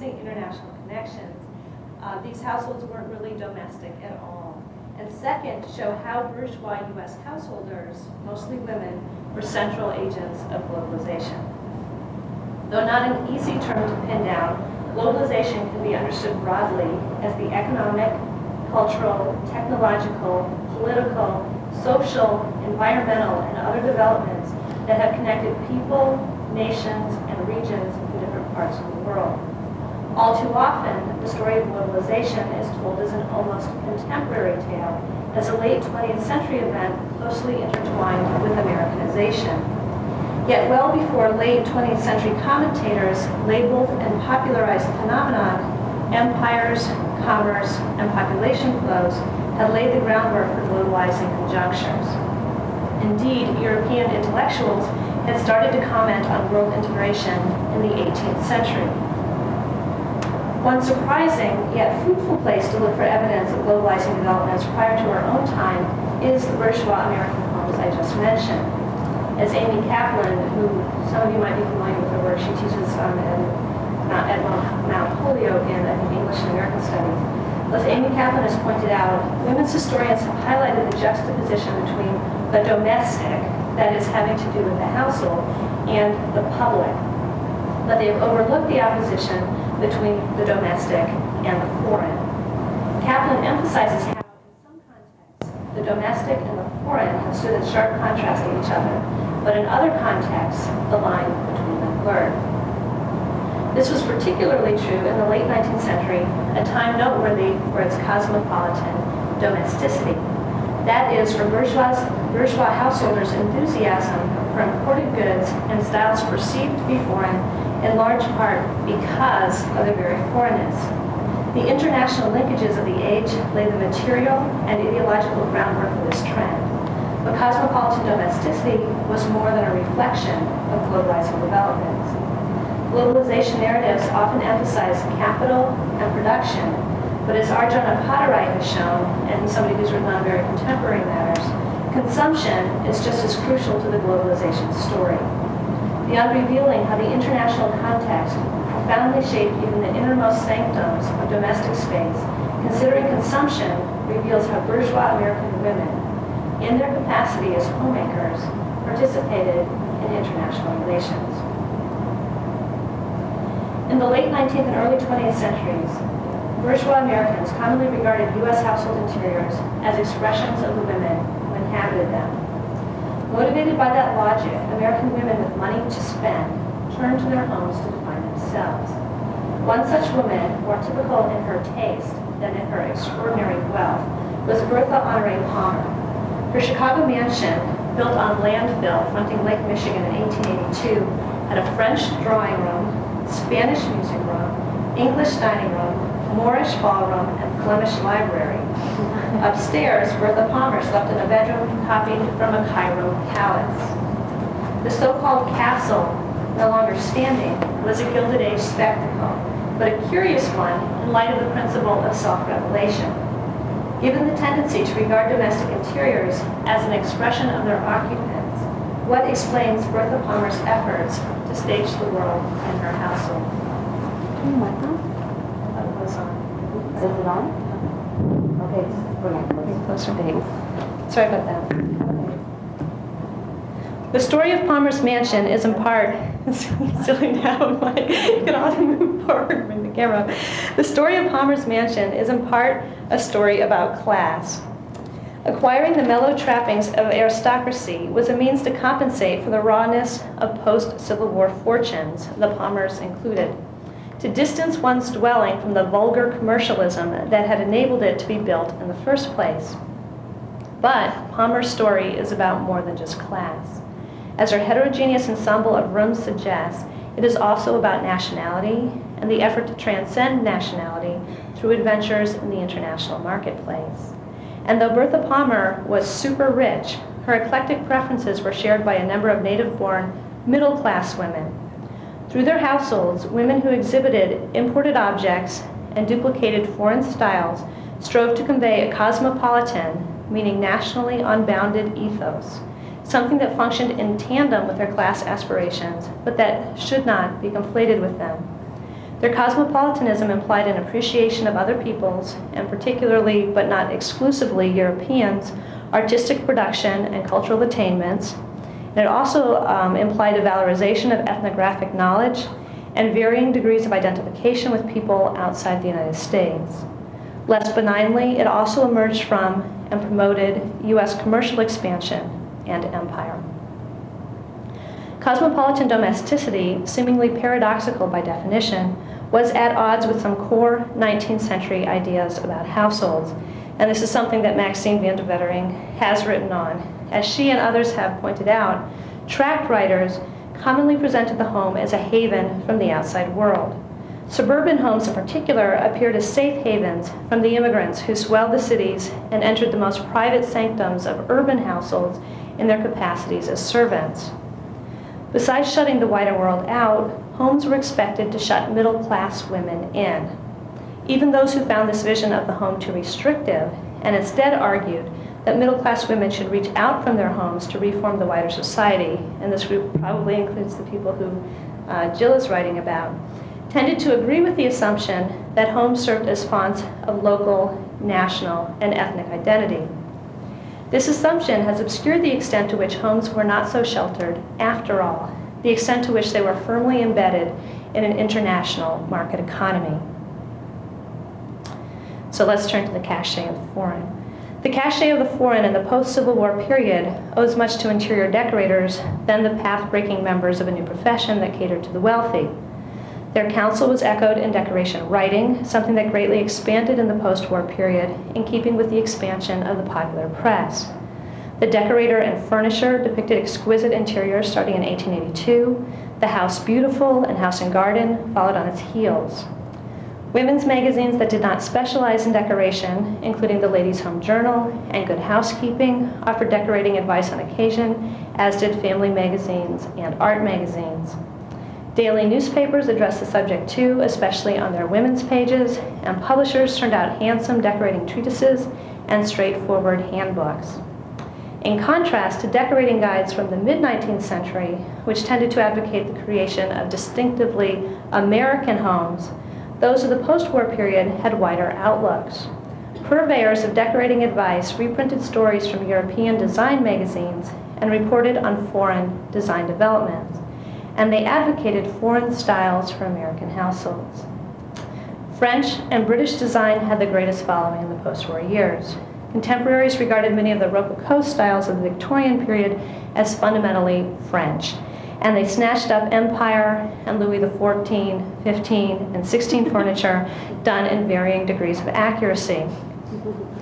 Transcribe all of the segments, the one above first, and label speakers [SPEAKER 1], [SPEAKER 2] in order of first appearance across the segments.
[SPEAKER 1] increasing international connections, these households weren't really domestic at all. And second, to show how bourgeois U.S. householders, mostly women, were central agents of globalization. Though not an easy term to pin down, globalization can be understood broadly as the economic, cultural, technological, political, social, environmental, and other developments that have connected people, nations, and regions in different parts of the world. All too often, the story of globalization is told as an almost contemporary tale, as a late 20th century event closely intertwined with Americanization. Yet well before late 20th century commentators labeled and popularized the phenomenon, empires, commerce, and population flows had laid the groundwork for globalizing conjunctures. Indeed, European intellectuals had started to comment on world integration in the 18th century. One surprising yet fruitful place to look for evidence of globalizing developments prior to our own time is the bourgeois American homes I just mentioned. As Amy Kaplan, who some of you might be familiar with her work, she teaches at Mount Holyoke in, I think, English and American Studies. As Amy Kaplan has pointed out, women's historians have highlighted the juxtaposition between the domestic, that is having to do with the household, and the public. But they have overlooked the opposition between the domestic and the foreign. Kaplan emphasizes how, in some contexts, the domestic and the foreign have stood in sharp contrast to each other, but in other contexts, the line between them blurred. This was particularly true in the late 19th century, a time noteworthy for its cosmopolitan domesticity. That is, for bourgeois householders' enthusiasm for imported goods and styles perceived to be foreign, in large part because of their very foreignness. The international linkages of the age lay the material and ideological groundwork for this trend. But cosmopolitan domesticity was more than a reflection of globalizing developments. Globalization narratives often emphasize capital and production, but as Arjuna Padarai has shown, and he's somebody who's written on very contemporary matters, consumption is just as crucial to the globalization story. Beyond revealing how the international context profoundly shaped even the innermost sanctums of domestic space, considering consumption reveals how bourgeois American women, in their capacity as homemakers, participated in international relations. In the late 19th and early 20th centuries, bourgeois Americans commonly regarded U.S. household interiors as expressions of the women who inhabited them. Motivated by that logic, American women with money to spend turned to their homes to define themselves. One such woman, more typical in her taste than in her extraordinary wealth, was Bertha Honoré Palmer. Her Chicago mansion, built on landfill fronting Lake Michigan in 1882, had a French drawing room, Spanish music room, English dining room, Moorish ballroom, and Flemish library. Upstairs, Bertha Palmer slept in a bedroom copied from a Cairo palace. The so-called castle, no longer standing, was a Gilded Age spectacle, but a curious one in light of the principle of self-revelation. Given the tendency to regard domestic interiors as an expression of their occupants, what explains Bertha Palmer's efforts to stage the world in her household? It was on.
[SPEAKER 2] Is it on? Okay, just bring it
[SPEAKER 1] closer.
[SPEAKER 2] Thanks.
[SPEAKER 1] Sorry about that. Okay. The story of Palmer's mansion is in part, silly now, you can often move forward and bring the camera up. The story of Palmer's mansion is in part a story about class. Acquiring the mellow trappings of aristocracy was a means to compensate for the rawness of post-Civil War fortunes, the Palmers included, to distance one's dwelling from the vulgar commercialism that had enabled it to be built in the first place. But Palmer's story is about more than just class. As her heterogeneous ensemble of rooms suggests, it is also about nationality and the effort to transcend nationality through adventures in the international marketplace. And though Bertha Palmer was super rich, her eclectic preferences were shared by a number of native-born middle-class women. Through their households, women who exhibited imported objects and duplicated foreign styles strove to convey a cosmopolitan, meaning nationally unbounded ethos, something that functioned in tandem with their class aspirations, but that should not be conflated with them. Their cosmopolitanism implied an appreciation of other people's, and particularly, but not exclusively, Europeans' artistic production and cultural attainments. And it also implied a valorization of ethnographic knowledge and varying degrees of identification with people outside the United States. Less benignly, it also emerged from and promoted U.S. commercial expansion and empire. Cosmopolitan domesticity, seemingly paradoxical by definition, was at odds with some core 19th century ideas about households. And this is something that Maxine van de Wettering has written on. As she and others have pointed out, tract writers commonly presented the home as a haven from the outside world. Suburban homes in particular appeared as safe havens from the immigrants who swelled the cities and entered the most private sanctums of urban households in their capacities as servants. Besides shutting the wider world out, homes were expected to shut middle-class women in. Even those who found this vision of the home too restrictive and instead argued that middle-class women should reach out from their homes to reform the wider society, and this group probably includes the people who Jill is writing about, tended to agree with the assumption that homes served as fonts of local, national, and ethnic identity. This assumption has obscured the extent to which homes were not so sheltered after all, the extent to which they were firmly embedded in an international market economy. So let's turn to the cachet of the foreign. The cachet of the foreign in the post-Civil War period owes much to interior decorators than the path-breaking members of a new profession that catered to the wealthy. Their counsel was echoed in decoration writing, something that greatly expanded in the post-war period in keeping with the expansion of the popular press. The decorator and furnisher depicted exquisite interiors starting in 1882. The House Beautiful and House and Garden followed on its heels. Women's magazines that did not specialize in decoration, including the Ladies' Home Journal and Good Housekeeping, offered decorating advice on occasion, as did family magazines and art magazines. Daily newspapers addressed the subject too, especially on their women's pages, and publishers turned out handsome decorating treatises and straightforward handbooks. In contrast to decorating guides from the mid-19th century, which tended to advocate the creation of distinctively American homes, those of the post-war period had wider outlooks. Purveyors of decorating advice reprinted stories from European design magazines and reported on foreign design developments, and they advocated foreign styles for American households. French and British design had the greatest following in the post-war years. Contemporaries regarded many of the Rococo styles of the Victorian period as fundamentally French, and they snatched up Empire and Louis XIV, XV, and XVI furniture done in varying degrees of accuracy.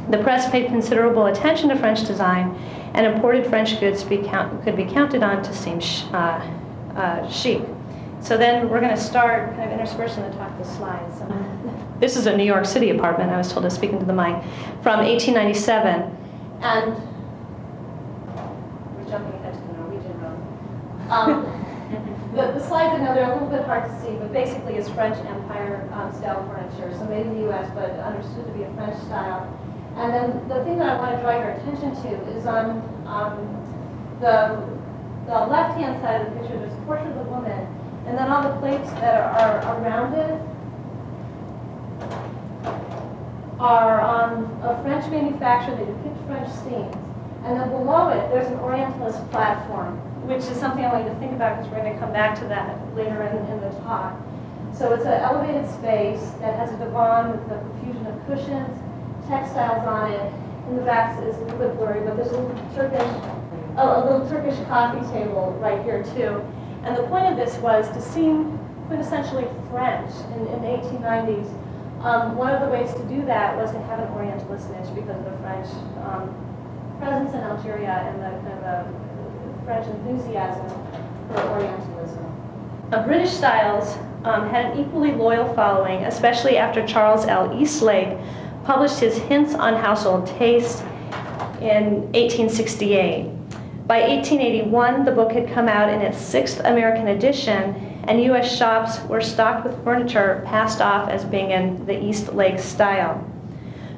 [SPEAKER 1] The press paid considerable attention to French design, and imported French goods could be counted on to seem chic. So then we're going to start kind of interspersing the talk with slides. This is a New York City apartment, I was told to speak into the mic, from 1897. And we're jumping ahead to the Norwegian road. The slides, I know they're a little bit hard to see, but basically it's French Empire style furniture, so made in the US, but understood to be a French style. And then the thing that I want to draw your attention to is on the left-hand side of the picture, there's a portrait of the woman, and then all the plates that are around it are a French manufacturer. They depict French scenes. And then below it, there's an Orientalist platform, which is something I want you to think about because we're going to come back to that later in the talk. So it's an elevated space that has a divan with a profusion of cushions, textiles on it. In the back is a little bit blurry, but there's a little Turkish coffee table right here too. And the point of this was to seem quintessentially French in the 1890s. One of the ways to do that was to have an Orientalist niche because of the French presence in Algeria and the kind of French enthusiasm for Orientalism. British styles had an equally loyal following, especially after Charles L. Eastlake published his Hints on Household Taste in 1868. By 1881, the book had come out in its 6th American edition, and U.S. shops were stocked with furniture passed off as being in the Eastlake style.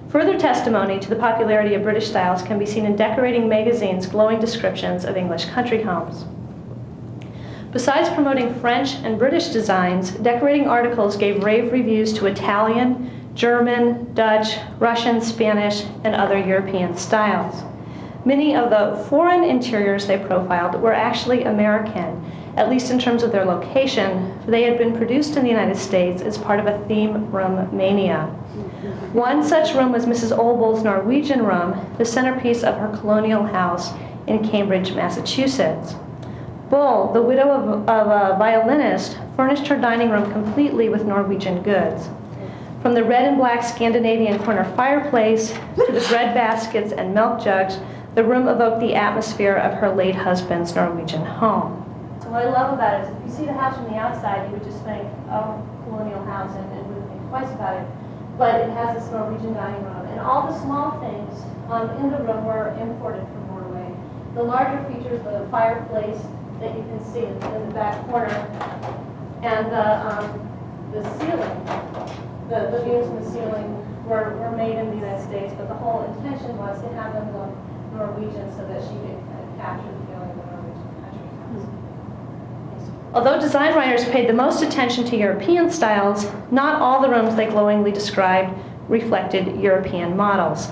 [SPEAKER 1] Further testimony to the popularity of British styles can be seen in Decorating Magazine's glowing descriptions of English country homes. Besides promoting French and British designs, decorating articles gave rave reviews to Italian, German, Dutch, Russian, Spanish, and other European styles. Many of the foreign interiors they profiled were actually American, at least in terms of their location, for they had been produced in the United States as part of a theme room mania. One such room was Mrs. Olbol's Norwegian room, the centerpiece of her colonial house in Cambridge, Massachusetts. Bull, the widow of a violinist, furnished her dining room completely with Norwegian goods. From the red and black Scandinavian corner fireplace to the bread baskets and milk jugs, the room evoked the atmosphere of her late husband's Norwegian home. So what I love about it is if you see the house from the outside, you would just think, oh, colonial house, and wouldn't think twice about it. But it has this Norwegian dining room, and all the small things in the room were imported from Norway. The larger features, the fireplace that you can see in the back corner, and the ceiling, the beams in the ceiling were made in the United States, but the whole intention was to have them look Norwegian so that she could kind of capture the feeling of the Norwegian country house. Although design writers paid the most attention to European styles, not all the rooms they glowingly described reflected European models.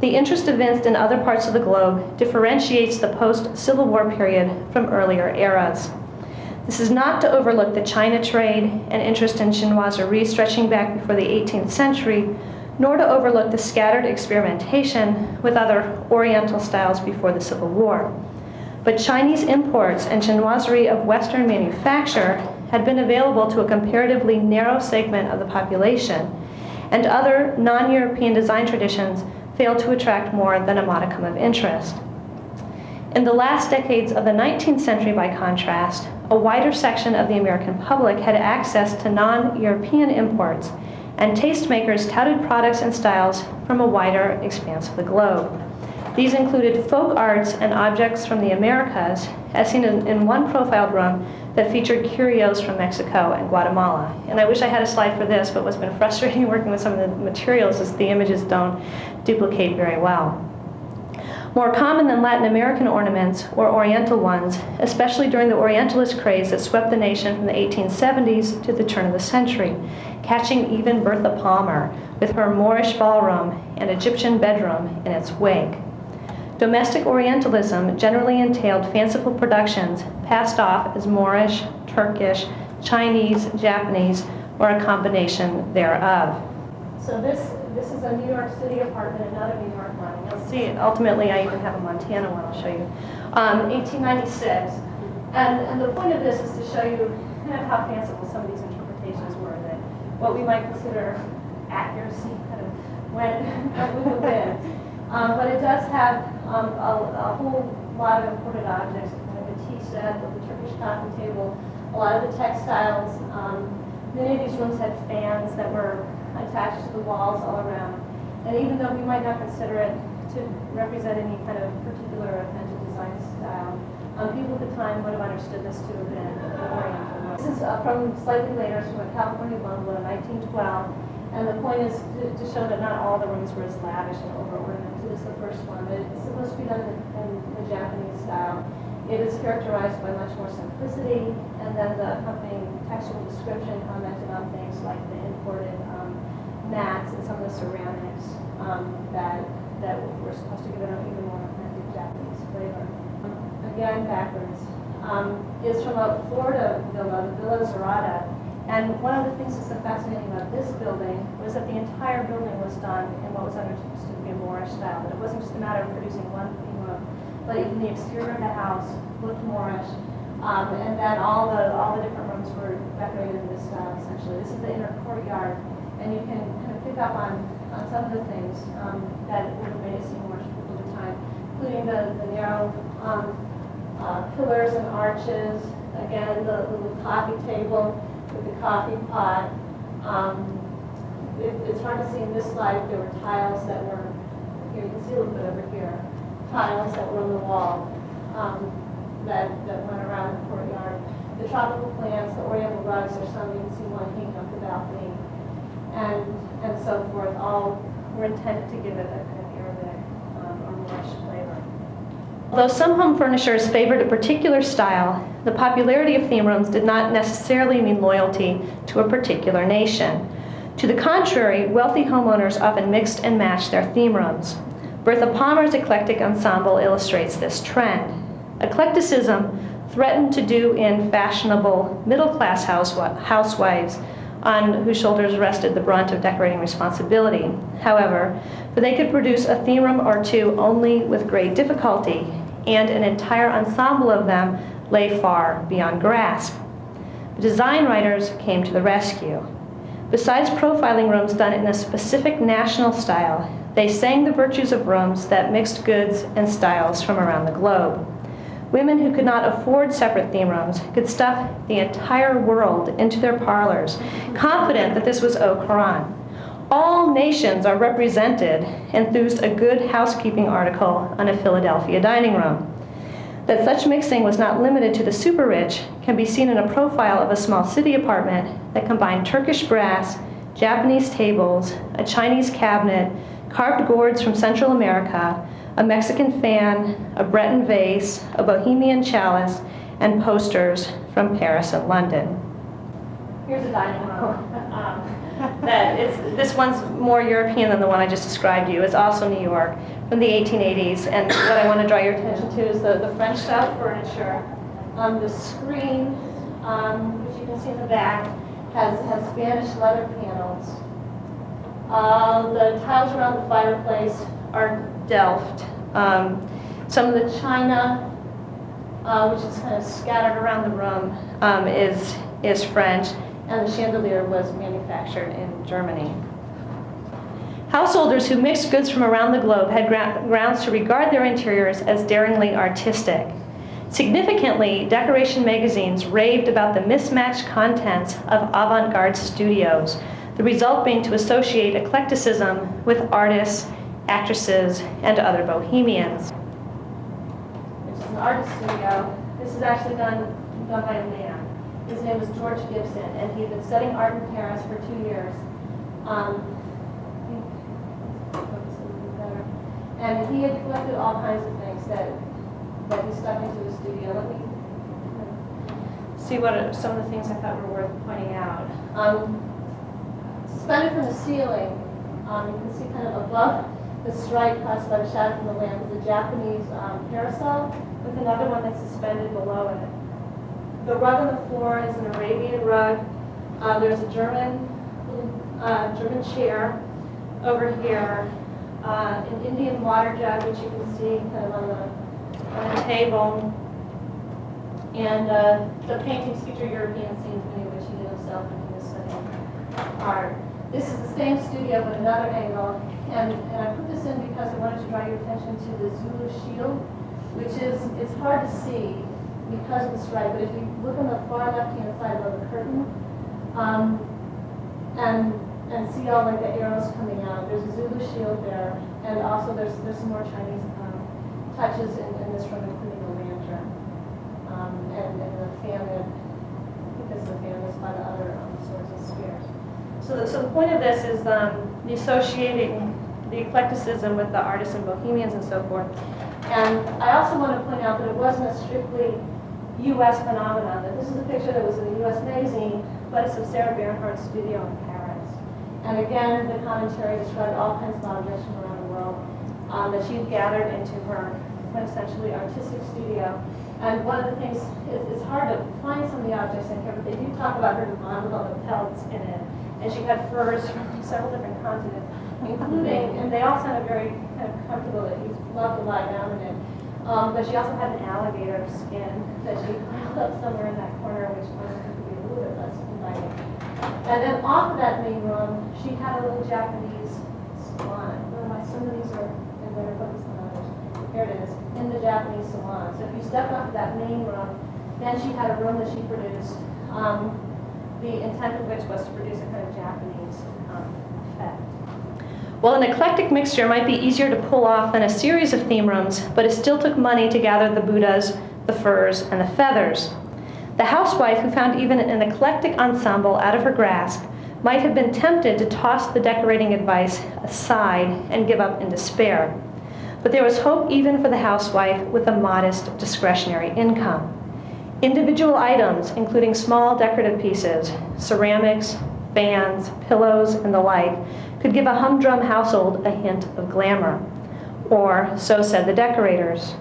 [SPEAKER 1] The interest evinced in other parts of the globe differentiates the post-Civil War period from earlier eras. This is not to overlook the China trade and interest in chinoiserie stretching back before the 18th century, nor to overlook the scattered experimentation with other Oriental styles before the Civil War. But Chinese imports and chinoiserie of Western manufacture had been available to a comparatively narrow segment of the population, and other non-European design traditions failed to attract more than a modicum of interest. In the last decades of the 19th century, by contrast, a wider section of the American public had access to non-European imports, and tastemakers touted products and styles from a wider expanse of the globe. These included folk arts and objects from the Americas, as seen in one profiled room that featured curios from Mexico and Guatemala. And I wish I had a slide for this, but what's been frustrating working with some of the materials is the images don't duplicate very well. More common than Latin American ornaments were Oriental ones, especially during the Orientalist craze that swept the nation from the 1870s to the turn of the century, catching even Bertha Palmer with her Moorish ballroom and Egyptian bedroom in its wake. Domestic Orientalism generally entailed fanciful productions passed off as Moorish, Turkish, Chinese, Japanese, or a combination thereof. So this is a New York City apartment, another New York one. You'll see it. Ultimately, I even have a Montana one I'll show you. 1896. And the point of this is to show you kind of how fanciful some of these interpretations were, that what we might consider accuracy kind of went with the wind. But it does have a whole lot of imported objects, kind of a tea set with the Turkish coffee table, a lot of the textiles. Many of these rooms had fans that were attached to the walls all around. And even though we might not consider it to represent any kind of particular authentic design style, people at the time would have understood this to have been Oriental. This is from slightly later, it's from a California bungalow in 1912. And the point is to show that not all the rooms were as lavish and over-ornamented as the first one, but it's supposed to be done in the Japanese style. It is characterized by much more simplicity, and then the accompanying textual description commented on things like the imported mats and some of the ceramics that were supposed to give it an even more authentic Japanese flavor. Again, backwards. Is from a Florida villa, the Villa Zarata. And one of the things that's so fascinating about this building was that the entire building was done in what was understood to be a Moorish style. That it wasn't just a matter of producing one theme room, but even the exterior of the house looked Moorish. And then all the different rooms were decorated in this style, essentially. This is the inner courtyard, and you can kind of pick up on some of the things that would have made it seem Moorish at the time, including the narrow pillars and arches. Again, the little coffee table with the coffee pot. It's hard to see in this slide. There were tiles that were, here you can see a little bit over here, tiles that were on the wall that went around the courtyard. The tropical plants, the oriental rugs, there's some, you can see one hanging up the balcony, and so forth, all were intended to give it a kind of Arabic or Moorish flavor. Although some home furnishers favored a particular style, the popularity of theme rooms did not necessarily mean loyalty to a particular nation. To the contrary, wealthy homeowners often mixed and matched their theme rooms. Bertha Palmer's eclectic ensemble illustrates this trend. Eclecticism threatened to do in fashionable middle-class housewives on whose shoulders rested the brunt of decorating responsibility. However, for they could produce a theme room or two only with great difficulty, and an entire ensemble of them lay far beyond grasp. The design writers came to the rescue. Besides profiling rooms done in a specific national style, they sang the virtues of rooms that mixed goods and styles from around the globe. Women who could not afford separate theme rooms could stuff the entire world into their parlors, confident that this was au courant. All nations are represented, enthused a Good Housekeeping article on a Philadelphia dining room. That such mixing was not limited to the super rich can be seen in a profile of a small city apartment that combined Turkish brass, Japanese tables, a Chinese cabinet, carved gourds from Central America, a Mexican fan, a Breton vase, a Bohemian chalice, and posters from Paris and London. Here's a dining room. This one's more European than the one I just described to you. It's also New York from the 1880s. And what I want to draw your attention to is the French style furniture. The screen, which you can see in the back, has Spanish leather panels. The tiles around the fireplace are Delft. Some of the china, which is kind of scattered around the room, is French, and the chandelier was manufactured in Germany. Householders who mixed goods from around the globe had grounds to regard their interiors as daringly artistic. Significantly, decoration magazines raved about the mismatched contents of avant-garde studios, the result being to associate eclecticism with artists, actresses, and other bohemians. This is an artist studio. This is actually done by a man. His name was George Gibson, and he had been studying art in Paris for 2 years. And he had collected all kinds of things that he stuck into the studio. Let me see what are some of the things I thought were worth pointing out. Suspended from the ceiling, you can see kind of above the stripe caused by the shadow from the lamp is a Japanese parasol with another one that's suspended below it. The rug on the floor is an Arabian rug. There's a German chair over here, an Indian water jug, which you can see kind of on the table. And the paintings feature European scenes, many of which he did himself when he was studying art. This is the same studio but another angle. And I put this in because I wanted to draw your attention to the Zulu shield, which it's hard to see because of the stripe, but if you look on the far left-hand side of the curtain, and see all like the arrows coming out, there's a Zulu shield there, and also there's some more Chinese touches in this room, including the lantern, and the fan that, I think this is the fan that's by the other sorts of spheres. So the point of this is the associating the eclecticism with the artists and bohemians and so forth. And I also want to point out that it wasn't a strictly U.S. phenomenon, that this is a picture that was in a U.S. magazine, but it's of Sarah Bernhardt's studio in Paris. And again, the commentary described all kinds of objects from around the world that she had gathered into her essentially artistic studio. And one of the things, it's hard to find some of the objects in here, but they do talk about her divan with all the pelts in it. And she had furs from several different continents, including, and they all sounded very kind of comfortable that you loved to lie down in it. But she also had an alligator skin that she piled up somewhere in that corner, which wanted her to be a little bit less inviting. And then off of that main room, she had a little Japanese salon. Some of these are in better focus than others. Here it is, in the Japanese salon. So if you stepped off of that main room, then she had a room that she produced. The intent of which was to produce a kind of Japanese effect. Well, an eclectic mixture might be easier to pull off than a series of theme rooms, but it still took money to gather the Buddhas, the furs, and the feathers. The housewife who found even an eclectic ensemble out of her grasp might have been tempted to toss the decorating advice aside and give up in despair. But there was hope even for the housewife with a modest discretionary income. Individual items, including small decorative pieces, ceramics, fans, pillows, and the like, could give a humdrum household a hint of glamour. Or, so said the decorators.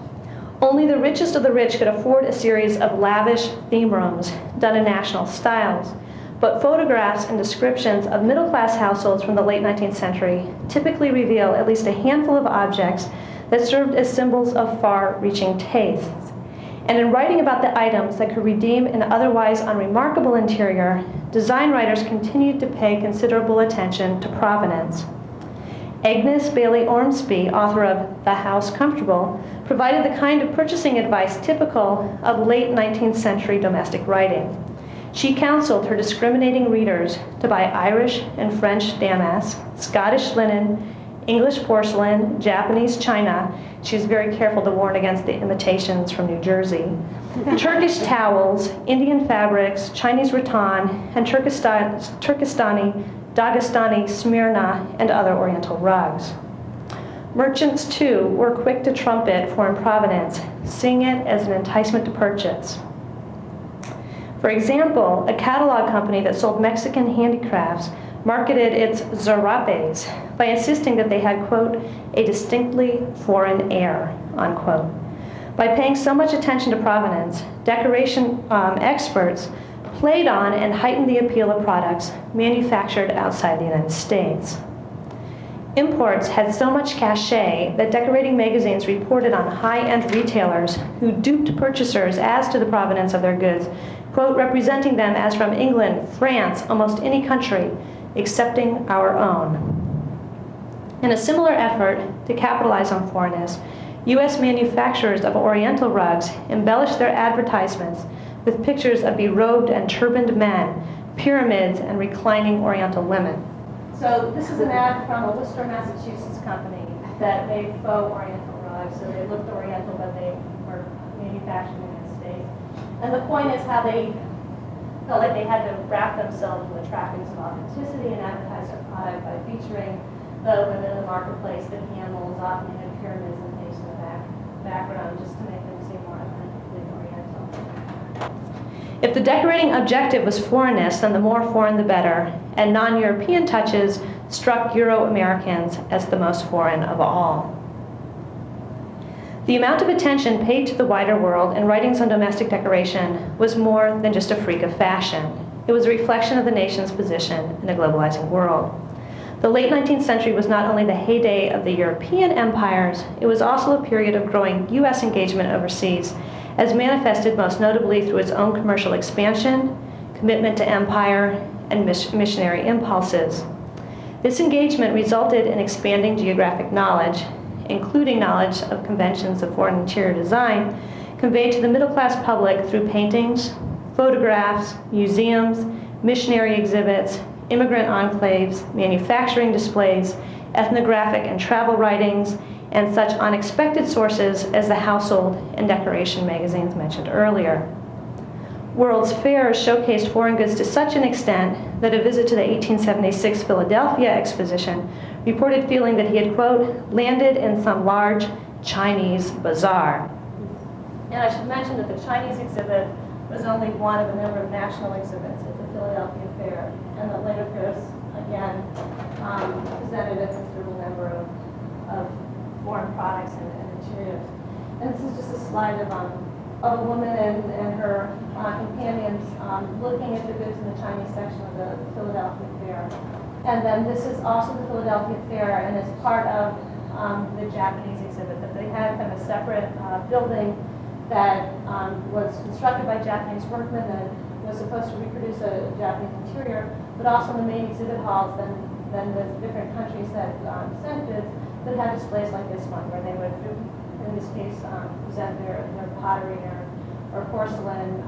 [SPEAKER 1] Only the richest of the rich could afford a series of lavish theme rooms done in national styles. But photographs and descriptions of middle-class households from the late 19th century typically reveal at least a handful of objects that served as symbols of far-reaching tastes. And in writing about the items that could redeem an otherwise unremarkable interior, design writers continued to pay considerable attention to provenance. Agnes Bailey Ormsby, author of The House Comfortable, provided the kind of purchasing advice typical of late 19th century domestic writing. She counseled her discriminating readers to buy Irish and French damask, Scottish linen, English porcelain, Japanese china. She was very careful to warn against the imitations from New Jersey. Turkish towels, Indian fabrics, Chinese rattan, and Turkestani, Dagestani, Smyrna, and other Oriental rugs. Merchants, too, were quick to trumpet foreign provenance, seeing it as an enticement to purchase. For example, a catalog company that sold Mexican handicrafts marketed its zarapes by insisting that they had, quote, a distinctly foreign air, unquote. By paying so much attention to provenance, decoration experts played on and heightened the appeal of products manufactured outside the United States. Imports had so much cachet that decorating magazines reported on high-end retailers who duped purchasers as to the provenance of their goods, quote, representing them as from England, France, almost any country, excepting our own. In a similar effort to capitalize on foreignness, U.S. manufacturers of Oriental rugs embellished their advertisements with pictures of berobed and turbaned men, pyramids, and reclining Oriental women. So this is an ad from a Worcester, Massachusetts company that made faux Oriental rugs. So they looked Oriental, but they were manufactured in the United States. And the point is how they felt like they had to wrap themselves in the trappings of authenticity and advertise their product by featuring the women in the marketplace, the camels, often had pyramids and things in the background, just to make them seem more authentically Oriental. If the decorating objective was foreignness, then the more foreign the better, and non-European touches struck Euro-Americans as the most foreign of all. The amount of attention paid to the wider world in writings on domestic decoration was more than just a freak of fashion. It was a reflection of the nation's position in a globalizing world. The late 19th century was not only the heyday of the European empires, it was also a period of growing U.S. engagement overseas, as manifested most notably through its own commercial expansion, commitment to empire, and missionary impulses. This engagement resulted in expanding geographic knowledge, including knowledge of conventions of foreign interior design, conveyed to the middle-class public through paintings, photographs, museums, missionary exhibits, immigrant enclaves, manufacturing displays, ethnographic and travel writings, and such unexpected sources as the household and decoration magazines mentioned earlier. World's fairs showcased foreign goods to such an extent that a visit to the 1876 Philadelphia Exposition reported feeling that he had, quote, landed in some large Chinese bazaar. And I should mention that the Chinese exhibit was only one of a number of national exhibits at the Philadelphia Fair, and the later fairs, again, presented a considerable number of foreign products and materials. And this is just a slide of a woman and her companions looking at the goods in the Chinese section of the Philadelphia Fair. And then this is also the Philadelphia Fair, and it's part of the Japanese exhibit, that they had kind of a separate building that was constructed by Japanese workmen and was supposed to reproduce a Japanese interior, but also in the main exhibit halls, then the different countries that sent goods that had displays like this one, where they would, in this case, present their pottery or porcelain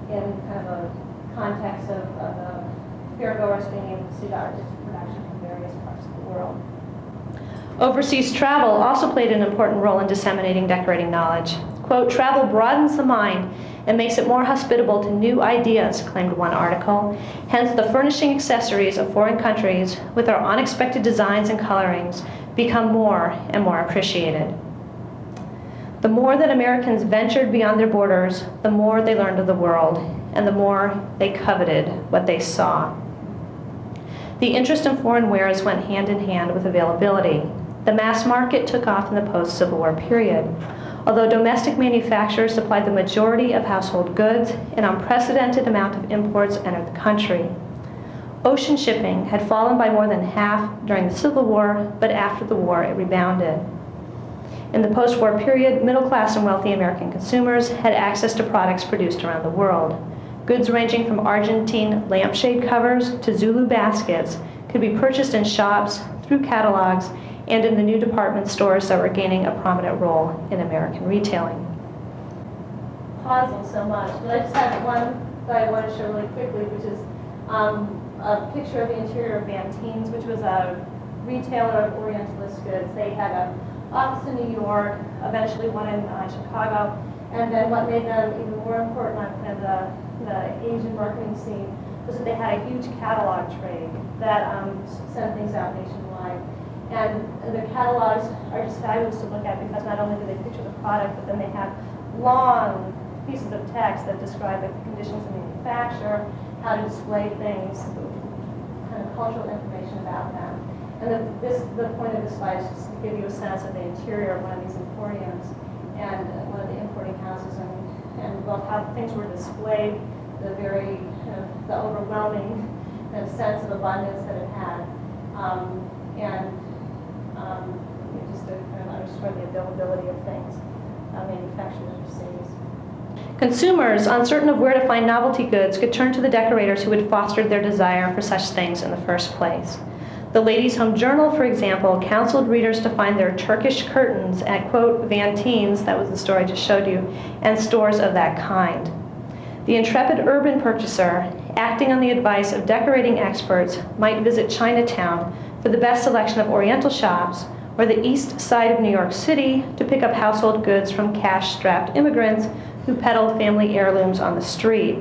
[SPEAKER 1] in kind of a context of the fairgoers being able to see the artistic production from various parts of the world. Overseas travel also played an important role in disseminating decorating knowledge. Quote, travel broadens the mind and makes it more hospitable to new ideas, claimed one article. Hence, the furnishing accessories of foreign countries with their unexpected designs and colorings
[SPEAKER 3] become more and more appreciated. The more that Americans ventured beyond their borders, the more they learned of the world, and the more they coveted what they saw. The interest in foreign wares went hand in hand with availability. The mass market took off in the post-Civil War period. Although domestic manufacturers supplied the majority of household goods, an unprecedented amount of imports entered the country. Ocean shipping had fallen by more than half during the Civil War, but after the war it rebounded. In the post-war period, middle-class and wealthy American consumers had access to products produced around the world. Goods ranging from Argentine lampshade covers to Zulu baskets could be purchased in shops, through catalogs, and in the new department stores that were gaining a prominent role in American retailing.
[SPEAKER 1] Pausing so much, but I just have one that I want to show really quickly, which is a picture of the interior of Vantine's, which was a retailer of Orientalist goods. They had an office in New York, eventually one in Chicago, and then what made them even more important on the Asian marketing scene was that they had a huge catalog trade that sent things out nationwide. And the catalogs are just fabulous to look at because not only do they picture the product, but then they have long pieces of text that describe the conditions of manufacture, how to display things, kind of cultural information about them. And the point of this slide is just to give you a sense of the interior of one of these emporiums and one of the importing houses, and both how things were displayed, the very the overwhelming sense of abundance that it had, just to kind of underscore the availability of things manufactured overseas.
[SPEAKER 3] Consumers, uncertain of where to find novelty goods, could turn to the decorators who had fostered their desire for such things in the first place. The Ladies' Home Journal, for example, counseled readers to find their Turkish curtains at, quote, Vantine's, that was the store I just showed you, and stores of that kind. The intrepid urban purchaser, acting on the advice of decorating experts, might visit Chinatown for the best selection of Oriental shops, or the east side of New York City to pick up household goods from cash-strapped immigrants who peddled family heirlooms on the street.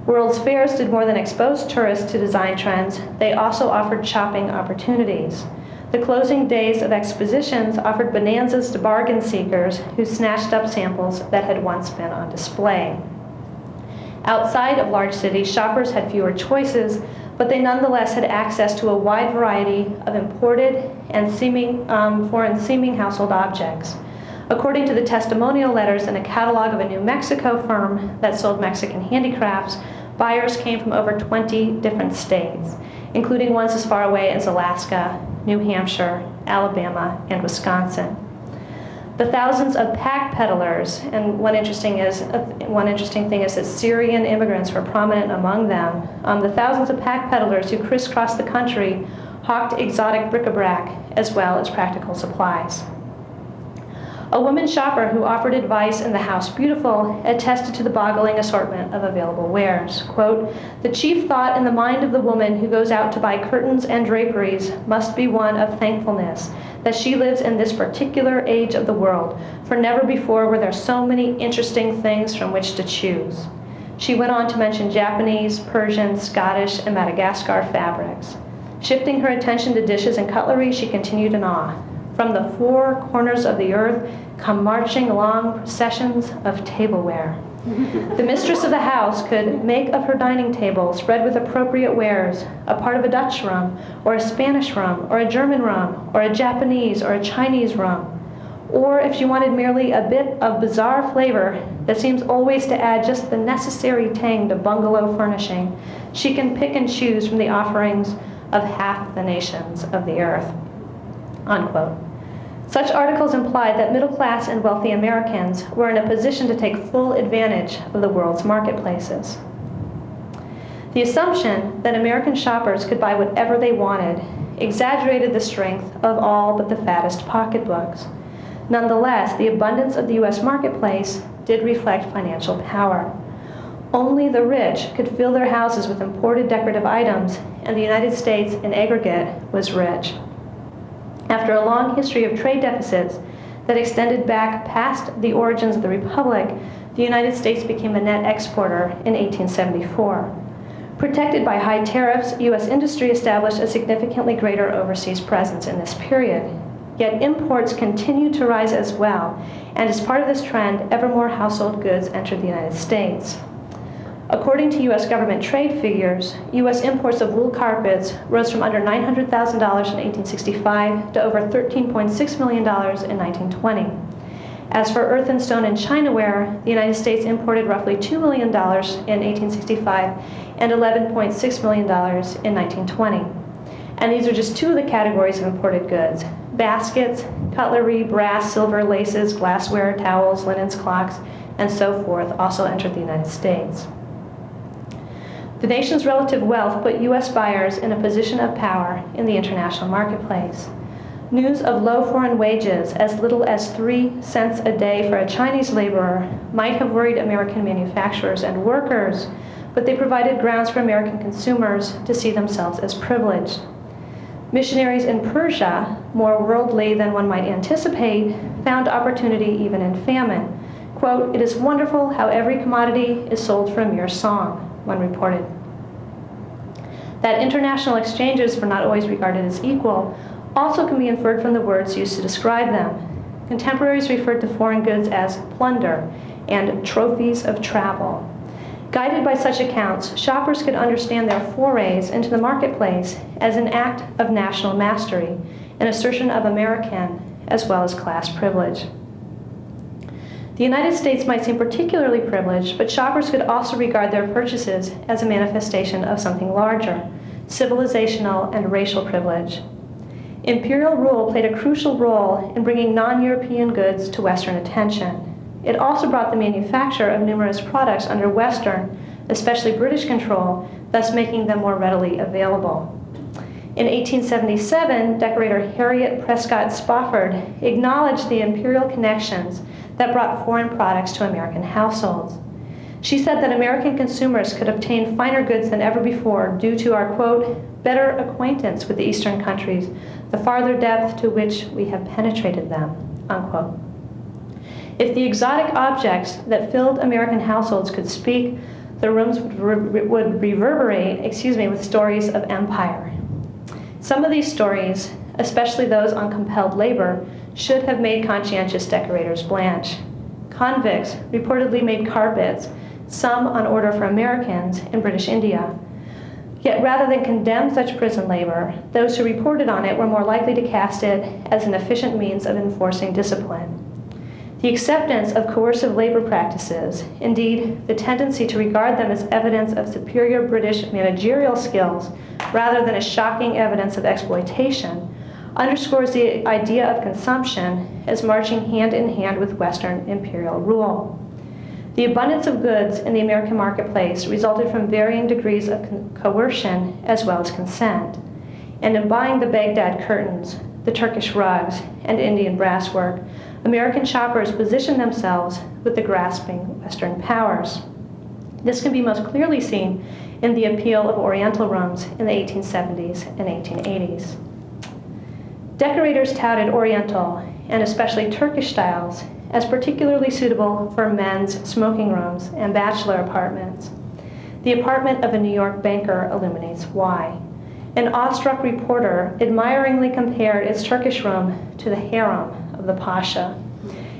[SPEAKER 3] World's fairs did more than expose tourists to design trends, they also offered shopping opportunities. The closing days of expositions offered bonanzas to bargain seekers who snatched up samples that had once been on display. Outside of large cities, shoppers had fewer choices, but they nonetheless had access to a wide variety of imported and foreign-seeming household objects. According to the testimonial letters in a catalog of a New Mexico firm that sold Mexican handicrafts, buyers came from over 20 different states, including ones as far away as Alaska, New Hampshire, Alabama, and Wisconsin. The thousands of pack peddlers, and one interesting thing is that Syrian immigrants were prominent among them. The thousands of pack peddlers who crisscrossed the country hawked exotic bric-a-brac as well as practical supplies. A woman shopper who offered advice in The House Beautiful attested to the boggling assortment of available wares. Quote, "The chief thought in the mind of the woman who goes out to buy curtains and draperies must be one of thankfulness that she lives in this particular age of the world, for never before were there so many interesting things from which to choose." She went on to mention Japanese, Persian, Scottish, and Madagascar fabrics. Shifting her attention to dishes and cutlery, she continued in awe. From the four corners of the earth come marching long processions of tableware. The mistress of the house could make of her dining table, spread with appropriate wares, a part of a Dutch rum, or a Spanish rum, or a German rum, or a Japanese or a Chinese rum. Or if she wanted merely a bit of bizarre flavor that seems always to add just the necessary tang to bungalow furnishing, she can pick and choose from the offerings of half the nations of the earth. Unquote. Such articles implied that middle-class and wealthy Americans were in a position to take full advantage of the world's marketplaces. The assumption that American shoppers could buy whatever they wanted exaggerated the strength of all but the fattest pocketbooks. Nonetheless, the abundance of the U.S. marketplace did reflect financial power. Only the rich could fill their houses with imported decorative items, and the United States in aggregate was rich. After a long history of trade deficits that extended back past the origins of the Republic, the United States became a net exporter in 1874. Protected by high tariffs, U.S. industry established a significantly greater overseas presence in this period. Yet imports continued to rise as well, and as part of this trend, ever more household goods entered the United States. According to U.S. government trade figures, U.S. imports of wool carpets rose from under $900,000 in 1865 to over $13.6 million in 1920. As for earth and stone and chinaware, the United States imported roughly $2 million in 1865 and $11.6 million in 1920. And these are just two of the categories of imported goods. Baskets, cutlery, brass, silver, laces, glassware, towels, linens, clocks, and so forth also entered the United States. The nation's relative wealth put U.S. buyers in a position of power in the international marketplace. News of low foreign wages, as little as 3 cents a day for a Chinese laborer, might have worried American manufacturers and workers, but they provided grounds for American consumers to see themselves as privileged. Missionaries in Persia, more worldly than one might anticipate, found opportunity even in famine. Quote, "It is wonderful how every commodity is sold for a mere song," one reported. That international exchanges were not always regarded as equal also can be inferred from the words used to describe them. Contemporaries referred to foreign goods as plunder and trophies of travel. Guided by such accounts, shoppers could understand their forays into the marketplace as an act of national mastery, an assertion of American as well as class privilege. The United States might seem particularly privileged, but shoppers could also regard their purchases as a manifestation of something larger, civilizational and racial privilege. Imperial rule played a crucial role in bringing non-European goods to Western attention. It also brought the manufacture of numerous products under Western, especially British control, thus making them more readily available. In 1877, decorator Harriet Prescott Spofford acknowledged the imperial connections that brought foreign products to American households. She said that American consumers could obtain finer goods than ever before due to our, quote, "better acquaintance with the Eastern countries, the farther depth to which we have penetrated them," unquote. If the exotic objects that filled American households could speak, the rooms would reverberate, with stories of empire. Some of these stories, especially those on compelled labor, should have made conscientious decorators blanch. Convicts reportedly made carpets, some on order for Americans in British India. Yet rather than condemn such prison labor, those who reported on it were more likely to cast it as an efficient means of enforcing discipline. The acceptance of coercive labor practices, indeed the tendency to regard them as evidence of superior British managerial skills rather than as shocking evidence of exploitation, underscores the idea of consumption as marching hand in hand with Western imperial rule. The abundance of goods in the American marketplace resulted from varying degrees of coercion as well as consent. And in buying the Baghdad curtains, the Turkish rugs, and Indian brasswork, American shoppers positioned themselves with the grasping Western powers. This can be most clearly seen in the appeal of Oriental rooms in the 1870s and 1880s. Decorators touted Oriental, and especially Turkish styles, as particularly suitable for men's smoking rooms and bachelor apartments. The apartment of a New York banker illuminates why. An awestruck reporter admiringly compared its Turkish room to the harem of the Pasha.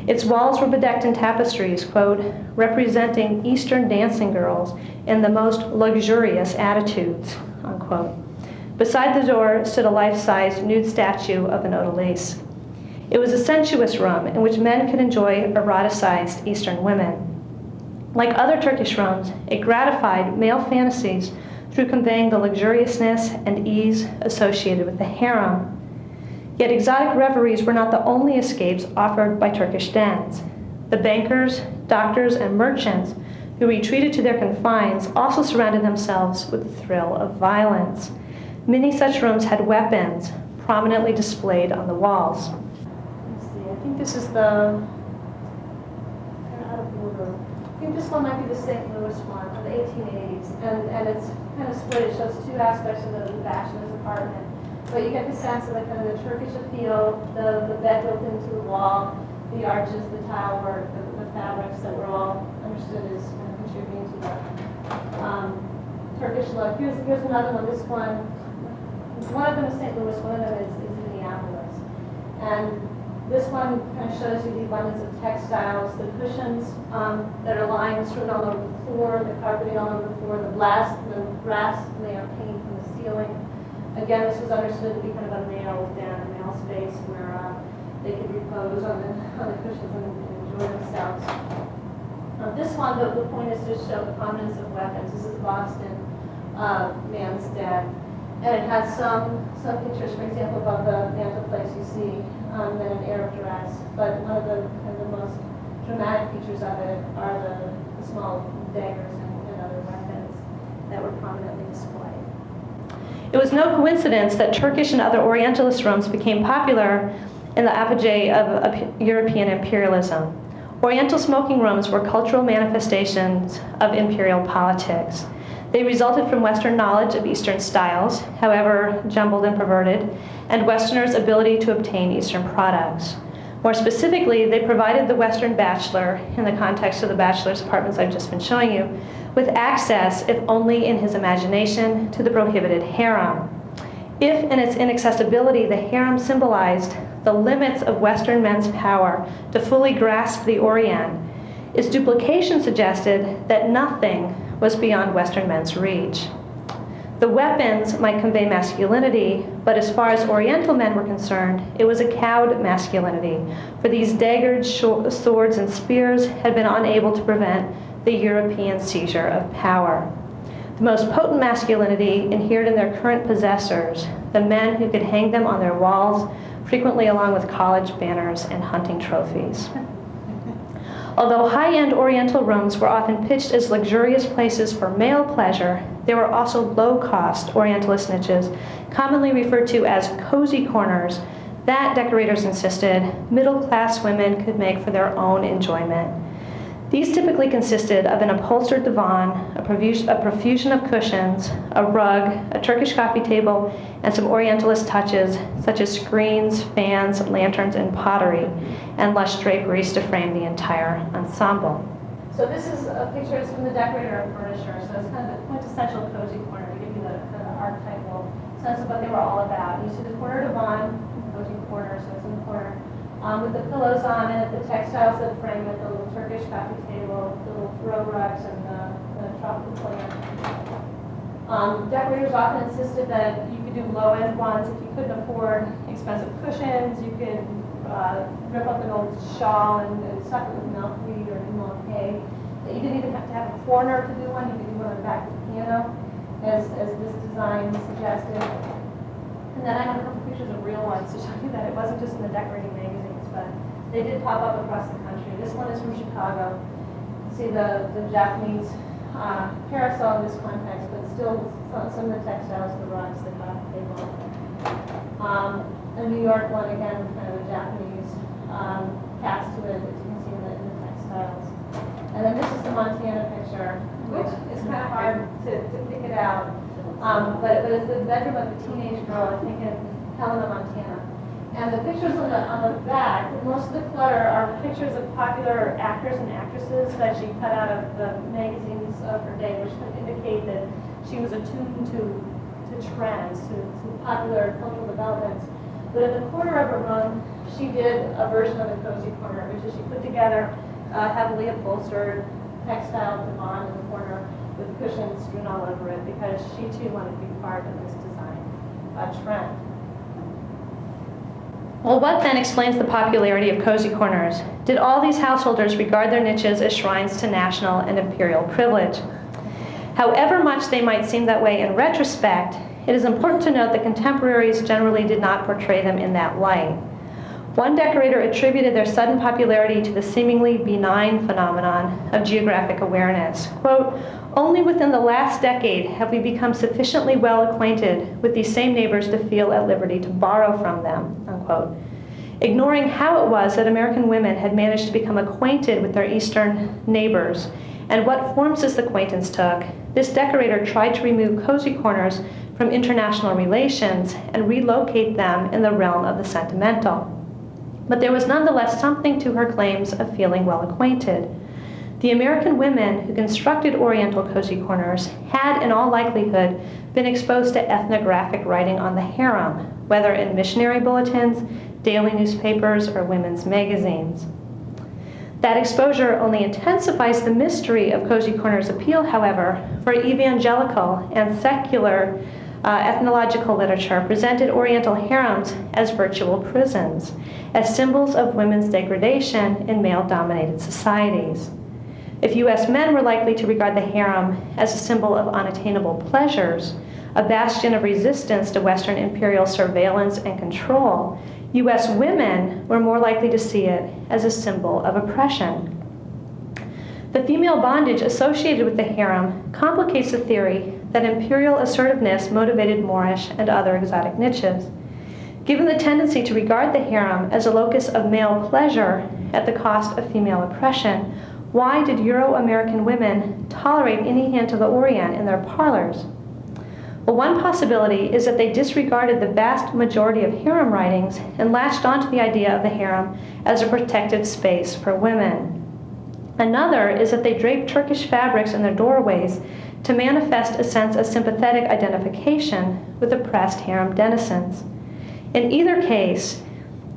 [SPEAKER 3] Its walls were bedecked in tapestries, quote, "representing Eastern dancing girls in the most luxurious attitudes," unquote. Beside the door stood a life-size nude statue of an Odalisque. It was a sensuous room in which men could enjoy eroticized Eastern women. Like other Turkish rooms, it gratified male fantasies through conveying the luxuriousness and ease associated with the harem. Yet exotic reveries were not the only escapes offered by Turkish dens. The bankers, doctors, and merchants who retreated to their confines also surrounded themselves with the thrill of violence. Many such rooms had weapons prominently displayed on the walls. Let's see, I think this is the, they're out of order. I think this one might be the St. Louis one of the 1880s, and it's kind of split. It shows two aspects of the bachelor's apartment. But you get the sense of the kind of the Turkish appeal, the bed built into the wall, the arches, the tile work, the fabrics that were all understood as kind of contributing to the
[SPEAKER 1] Turkish look. Here's another one. This one of them is St. Louis, one of them is Minneapolis. And this one kind of shows you the abundance of textiles, the cushions that are lying strewn all over the floor, the carpeting all over the floor, the brass layer paint from the ceiling. Again, this was understood to be kind of a male space where they could repose on the cushions and enjoy themselves. This one, the point is to show the prominence of weapons. This is Boston man's den. And it has some pictures, for example, above the mantelpiece you see then an Arab dress. But one of the most dramatic features of it are the small daggers and other weapons that were prominently displayed.
[SPEAKER 3] It was no coincidence that Turkish and other Orientalist rooms became popular in the apogee of European imperialism. Oriental smoking rooms were cultural manifestations of imperial politics. They resulted from Western knowledge of Eastern styles, however jumbled and perverted, and Westerners' ability to obtain Eastern products. More specifically, they provided the Western bachelor, in the context of the bachelor's apartments I've just been showing you, with access, if only in his imagination, to the prohibited harem. If in its inaccessibility the harem symbolized the limits of Western men's power to fully grasp the Orient, its duplication suggested that nothing was beyond Western men's reach. The weapons might convey masculinity, but as far as Oriental men were concerned, it was a cowed masculinity, for these daggered swords and spears had been unable to prevent the European seizure of power. The most potent masculinity inhered in their current possessors, the men who could hang them on their walls, frequently along with college banners and hunting trophies. Although high-end Oriental rooms were often pitched as luxurious places for male pleasure, there were also low-cost Orientalist niches, commonly referred to as cozy corners, that, decorators insisted, middle-class women could make for their own enjoyment. These typically consisted of an upholstered divan, a profusion of cushions, a rug, a Turkish coffee table, and some Orientalist touches, such as screens, fans, lanterns, and pottery, and lush draperies to frame the entire ensemble. So this is a picture from the decorator and furnisher, so it's kind of the quintessential cozy corner to give you the kind of archetypal sense of what they were all about. You see the corner divan, cozy corner, so it's in the corner, with the pillows on it, the textiles that frame it, the little Turkish coffee table, the little throw rugs, and the tropical plant. Decorators often insisted that you could do low-end ones if you couldn't afford expensive cushions. You could rip up an old shawl and stuff it with milkweed or hay. That you didn't even have to have a corner to do one. You could do one on the back of the piano, as this design suggested. And then I have a couple pictures of real ones to show you that it wasn't just in the decorating magazines, but they did pop up across the country. This one is from Chicago. You see the Japanese parasol in this context, but still some of the textiles, the rugs, the coffee table. A New York one, again, with kind of a Japanese cast to it, as you can see in the textiles. And then this is the Montana picture, which is kind of hard to pick it out. But it's the bedroom of a teenage girl, I think in Helena, Montana. And the pictures on the back, most of the clutter are pictures of popular actors and actresses that she cut out of the magazines of her day, which could indicate that she was attuned to trends, to popular cultural developments. But in the corner of her room, she did a version of the cozy corner, which is she put together a heavily upholstered textile divan in the corner with cushions strewn all over it, because she too wanted to be part of this design trend. Well, what then explains the popularity of cozy corners? Did all these householders regard their niches as shrines to national and imperial privilege? However much they might seem that way in retrospect, it is important to note that contemporaries generally did not portray them in that light. One decorator attributed their sudden popularity to the seemingly benign phenomenon of geographic awareness. Quote, "Only within the last decade have we become sufficiently well acquainted with these same neighbors to feel at liberty to borrow from them," unquote. Ignoring how it was that American women had managed to become acquainted with their Eastern neighbors and what forms this acquaintance took, this decorator tried to remove cozy corners from international relations and relocate them in the realm of the sentimental. But there was nonetheless something to her claims of feeling well acquainted. The American women who constructed Oriental cozy corners had, in all likelihood, been exposed to ethnographic writing on the harem, whether in missionary bulletins, daily newspapers, or women's magazines. That exposure only intensifies the mystery of cozy corners' appeal, however, for evangelical and secular ethnological literature presented Oriental harems as virtual prisons, as symbols of women's degradation in male-dominated societies. If U.S. men were likely to regard the harem as a symbol of unattainable pleasures, a bastion of resistance to Western imperial surveillance and control, U.S. women were more likely to see it as a symbol of oppression. The female bondage associated with the harem complicates the theory that imperial assertiveness motivated Moorish and other exotic niches. Given the tendency to regard the harem as a locus of male pleasure at the cost of female oppression, why did Euro-American women tolerate any hint of the Orient in their parlors? Well, one possibility is that they disregarded the vast majority of harem writings and latched onto the idea of the harem as a protective space for women. Another is that they draped Turkish fabrics in their doorways to manifest a sense of sympathetic identification with oppressed harem denizens. In either case,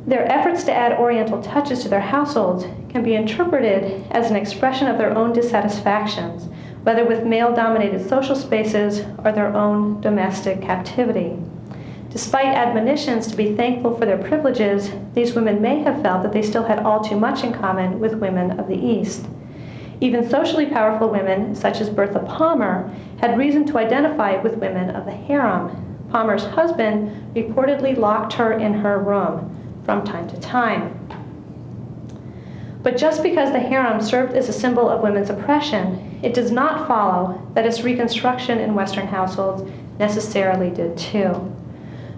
[SPEAKER 3] their efforts to add Oriental touches to their households can be interpreted as an expression of their own dissatisfactions, whether with male-dominated social spaces or their own domestic captivity. Despite admonitions to be thankful for their privileges, these women may have felt that they still had all too much in common with women of the East. Even socially powerful women, such as Bertha Palmer, had reason to identify with women of the harem. Palmer's husband reportedly locked her in her room from time to time. But just because the harem served as a symbol of women's oppression, it does not follow that its reconstruction in Western households necessarily did too.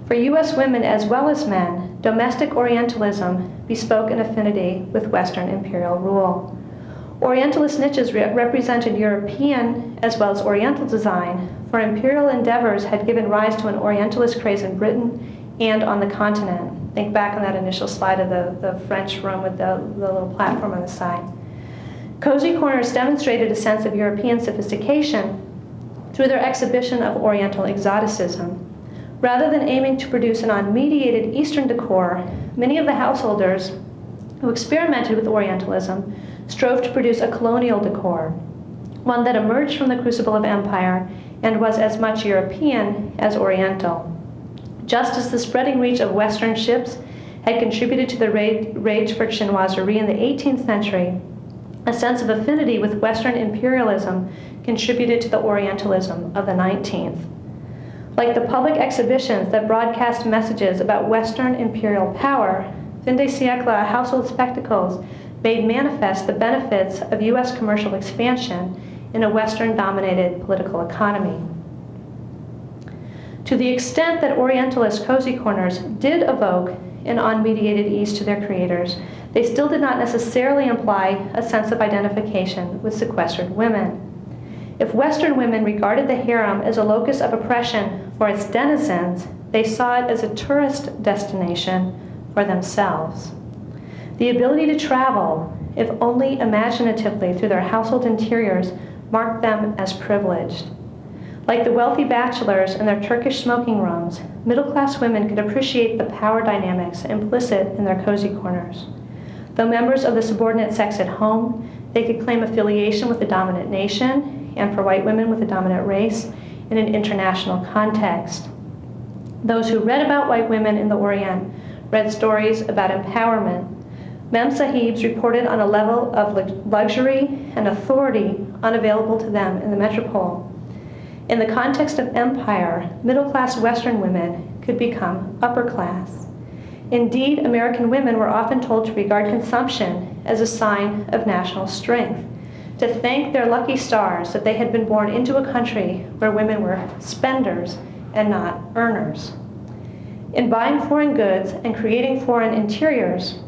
[SPEAKER 3] For U.S. women as well as men, domestic Orientalism bespoke an affinity with Western imperial rule. Orientalist niches represented European as well as Oriental design, for imperial endeavors had given rise to an Orientalist craze in Britain and on the continent. Think back on that initial slide of the French room with the little platform on the side. Cozy corners demonstrated a sense of European sophistication through their exhibition of Oriental exoticism. Rather than aiming to produce an unmediated Eastern decor, many of the householders who experimented with Orientalism strove to produce a colonial decor, one that emerged from the crucible of empire and was as much European as Oriental. Just as the spreading reach of Western ships had contributed to the rage for chinoiserie in the 18th century, a sense of affinity with Western imperialism contributed to the Orientalism of the 19th. Like the public exhibitions that broadcast messages about Western imperial power, fin de siècle household spectacles made manifest the benefits of U.S. commercial expansion in a Western-dominated political economy. To the extent that Orientalist cozy corners did evoke an unmediated East to their creators, they still did not necessarily imply a sense of identification with sequestered women. If Western women regarded the harem as a locus of oppression for its denizens, they saw it as a tourist destination for themselves. The ability to travel, if only imaginatively through their household interiors, marked them as privileged. Like the wealthy bachelors in their Turkish smoking rooms, middle-class women could appreciate the power dynamics implicit in their cozy corners. Though members of the subordinate sex at home, they could claim affiliation with the dominant nation, and for white women with the dominant race, in an international context. Those who read about white women in the Orient read stories about empowerment. Mem Sahibs reported on a level of luxury and authority unavailable to them in the metropole. In the context of empire, middle-class Western women could become upper class. Indeed, American women were often told to regard consumption as a sign of national strength, to thank their lucky stars that they had been born into a country where women were spenders and not earners. In buying foreign goods and creating foreign interiors,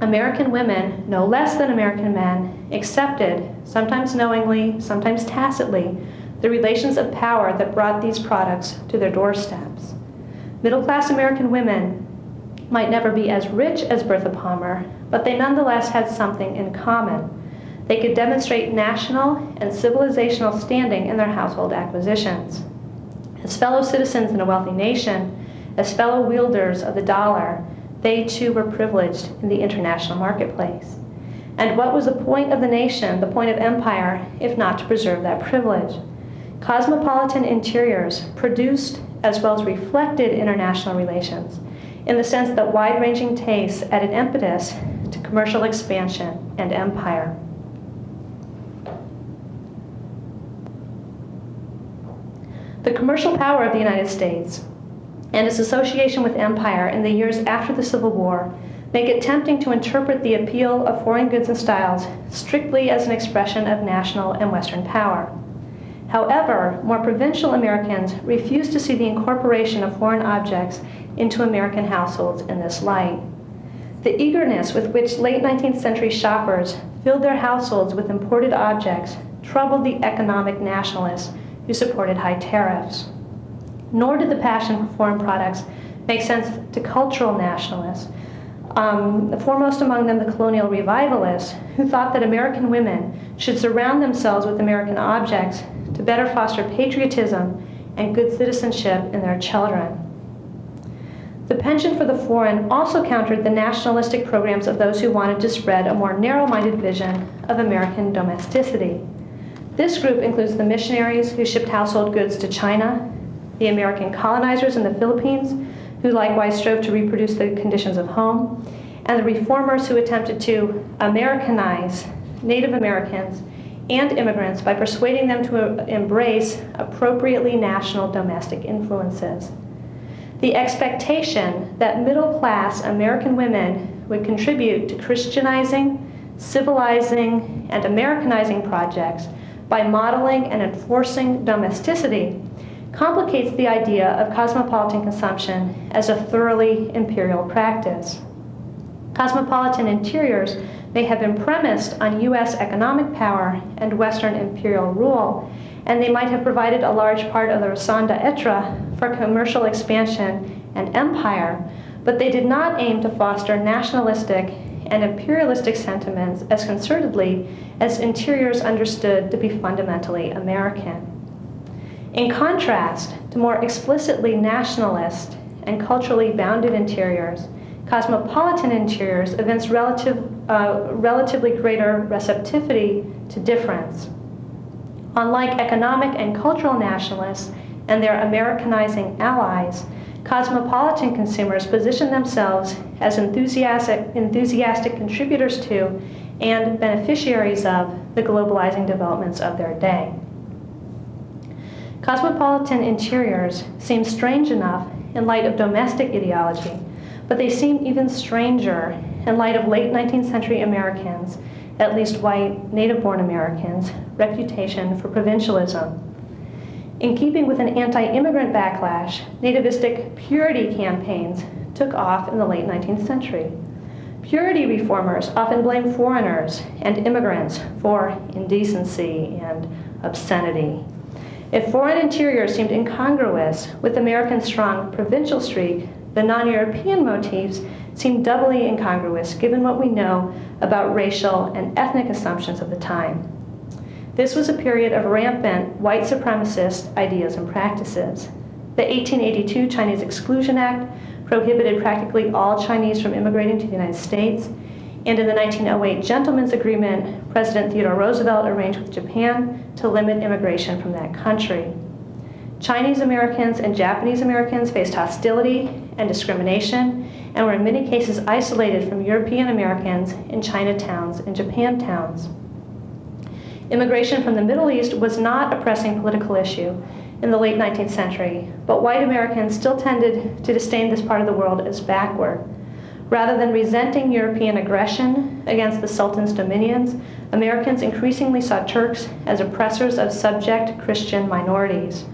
[SPEAKER 3] American women, no less than American men, accepted, sometimes knowingly, sometimes tacitly, the relations of power that brought these products to their doorsteps. Middle-class American women might never be as rich as Bertha Palmer, but they nonetheless had something in common. They could demonstrate national and civilizational standing in their household acquisitions. As fellow citizens in a wealthy nation, as fellow wielders of the dollar, they too were privileged in the international marketplace. And what was the point of the nation, the point of empire, if not to preserve that privilege? Cosmopolitan interiors produced as well as reflected international relations, in the sense that wide-ranging tastes added impetus to commercial expansion and empire. The commercial power of the United States and its association with empire in the years after the Civil War make it tempting to interpret the appeal of foreign goods and styles strictly as an expression of national and Western power. However, more provincial Americans refuse to see the incorporation of foreign objects into American households in this light. The eagerness with which late 19th century shoppers filled their households with imported objects troubled the economic nationalists who supported high tariffs. Nor did the passion for foreign products make sense to cultural nationalists, foremost among them the colonial revivalists, who thought that American women should surround themselves with American objects to better foster patriotism and good citizenship in their children. The penchant for the foreign also countered the nationalistic programs of those who wanted to spread a more narrow-minded vision of American domesticity. This group includes the missionaries who shipped household goods to China, the American colonizers in the Philippines, who likewise strove to reproduce the conditions of home, and the reformers who attempted to Americanize Native Americans and immigrants by persuading them to embrace appropriately national domestic influences. The expectation that middle-class American women would contribute to Christianizing, civilizing, and Americanizing projects by modeling and enforcing domesticity complicates the idea of cosmopolitan consumption as a thoroughly imperial practice. Cosmopolitan interiors may have been premised on U.S. economic power and Western imperial rule, and they might have provided a large part of the raison d'etre for commercial expansion and empire, but they did not aim to foster nationalistic and imperialistic sentiments as concertedly as interiors understood to be fundamentally American. In contrast to more explicitly nationalist and culturally bounded interiors, cosmopolitan interiors evince relatively greater receptivity to difference. Unlike economic and cultural nationalists and their Americanizing allies, cosmopolitan consumers position themselves as enthusiastic contributors to and beneficiaries of the globalizing developments of their day. Cosmopolitan interiors seem strange enough in light of domestic ideology, but they seem even stranger in light of late 19th century Americans, at least white, native-born Americans, reputation for provincialism. In keeping with an anti-immigrant backlash, nativistic purity campaigns took off in the late 19th century. Purity reformers often blame foreigners and immigrants for indecency and obscenity. If foreign interiors seemed incongruous with American strong provincial streak, the non-European motifs seem doubly incongruous given what we know about racial and ethnic assumptions of the time. This was a period of rampant white supremacist ideas and practices. The 1882 Chinese Exclusion Act prohibited practically all Chinese from immigrating to the United States, and in the 1908 Gentlemen's Agreement, President Theodore Roosevelt arranged with Japan to limit immigration from that country. Chinese Americans and Japanese Americans faced hostility and discrimination and were in many cases isolated from European Americans in Chinatowns and Japantowns. Immigration from the Middle East was not a pressing political issue in the late 19th century, but white Americans still tended to disdain this part of the world as backward. Rather than resenting European aggression against the Sultan's dominions, Americans increasingly saw Turks as oppressors of subject Christian minorities,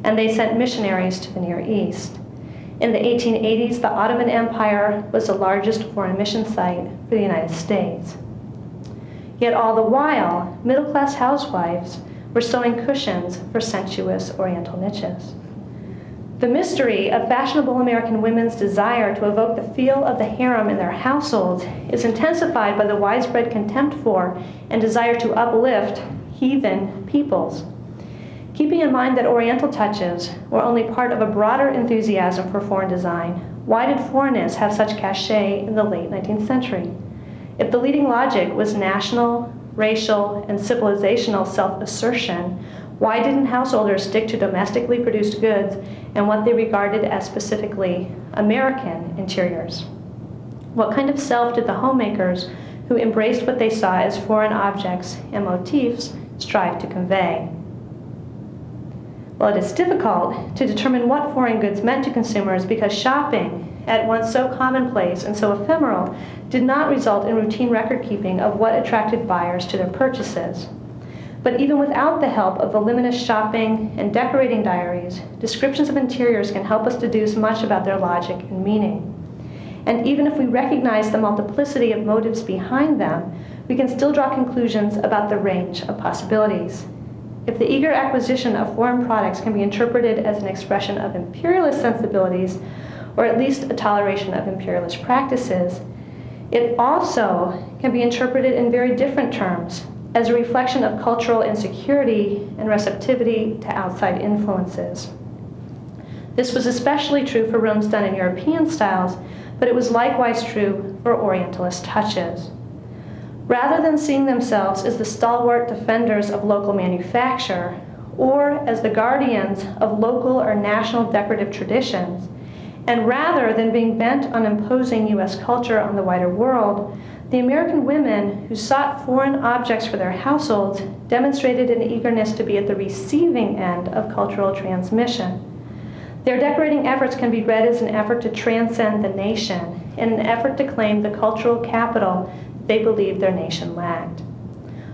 [SPEAKER 3] and they sent missionaries to the Near East. In the 1880s, the Ottoman Empire was the largest foreign mission site for the United States. Yet all the while, middle-class housewives were sewing cushions for sensuous Oriental niches. The mystery of fashionable American women's desire to evoke the feel of the harem in their households is intensified by the widespread contempt for and desire to uplift heathen peoples. Keeping in mind that Oriental touches were only part of a broader enthusiasm for foreign design, why did foreignness have such cachet in the late 19th century? If the leading logic was national, racial, and civilizational self-assertion, why didn't householders stick to domestically produced goods and what they regarded as specifically American interiors? What kind of self did the homemakers who embraced what they saw as foreign objects and motifs strive to convey? Well, it is difficult to determine what foreign goods meant to consumers because shopping, at once so commonplace and so ephemeral, did not result in routine record-keeping of what attracted buyers to their purchases. But even without the help of voluminous shopping and decorating diaries, descriptions of interiors can help us deduce much about their logic and meaning. And even if we recognize the multiplicity of motives behind them, we can still draw conclusions about the range of possibilities. If the eager acquisition of foreign products can be interpreted as an expression of imperialist sensibilities, or at least a toleration of imperialist practices, it also can be interpreted in very different terms, as a reflection of cultural insecurity and receptivity to outside influences. This was especially true for rooms done in European styles, but it was likewise true for Orientalist touches. Rather than seeing themselves as the stalwart defenders of local manufacture, or as the guardians of local or national decorative traditions, and rather than being bent on imposing US culture on the wider world, the American women who sought foreign objects for their households demonstrated an eagerness to be at the receiving end of cultural transmission. Their decorating efforts can be read as an effort to transcend the nation, and an effort to claim the cultural capital they believed their nation lacked.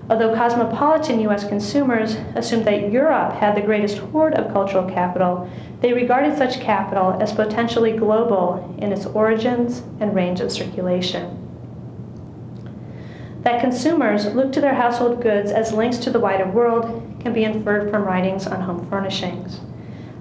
[SPEAKER 3] Although cosmopolitan US consumers assumed that Europe had the greatest hoard of cultural capital, they regarded such capital as potentially global in its origins and range of circulation. That consumers look to their household goods as links to the wider world can be inferred from writings on home furnishings.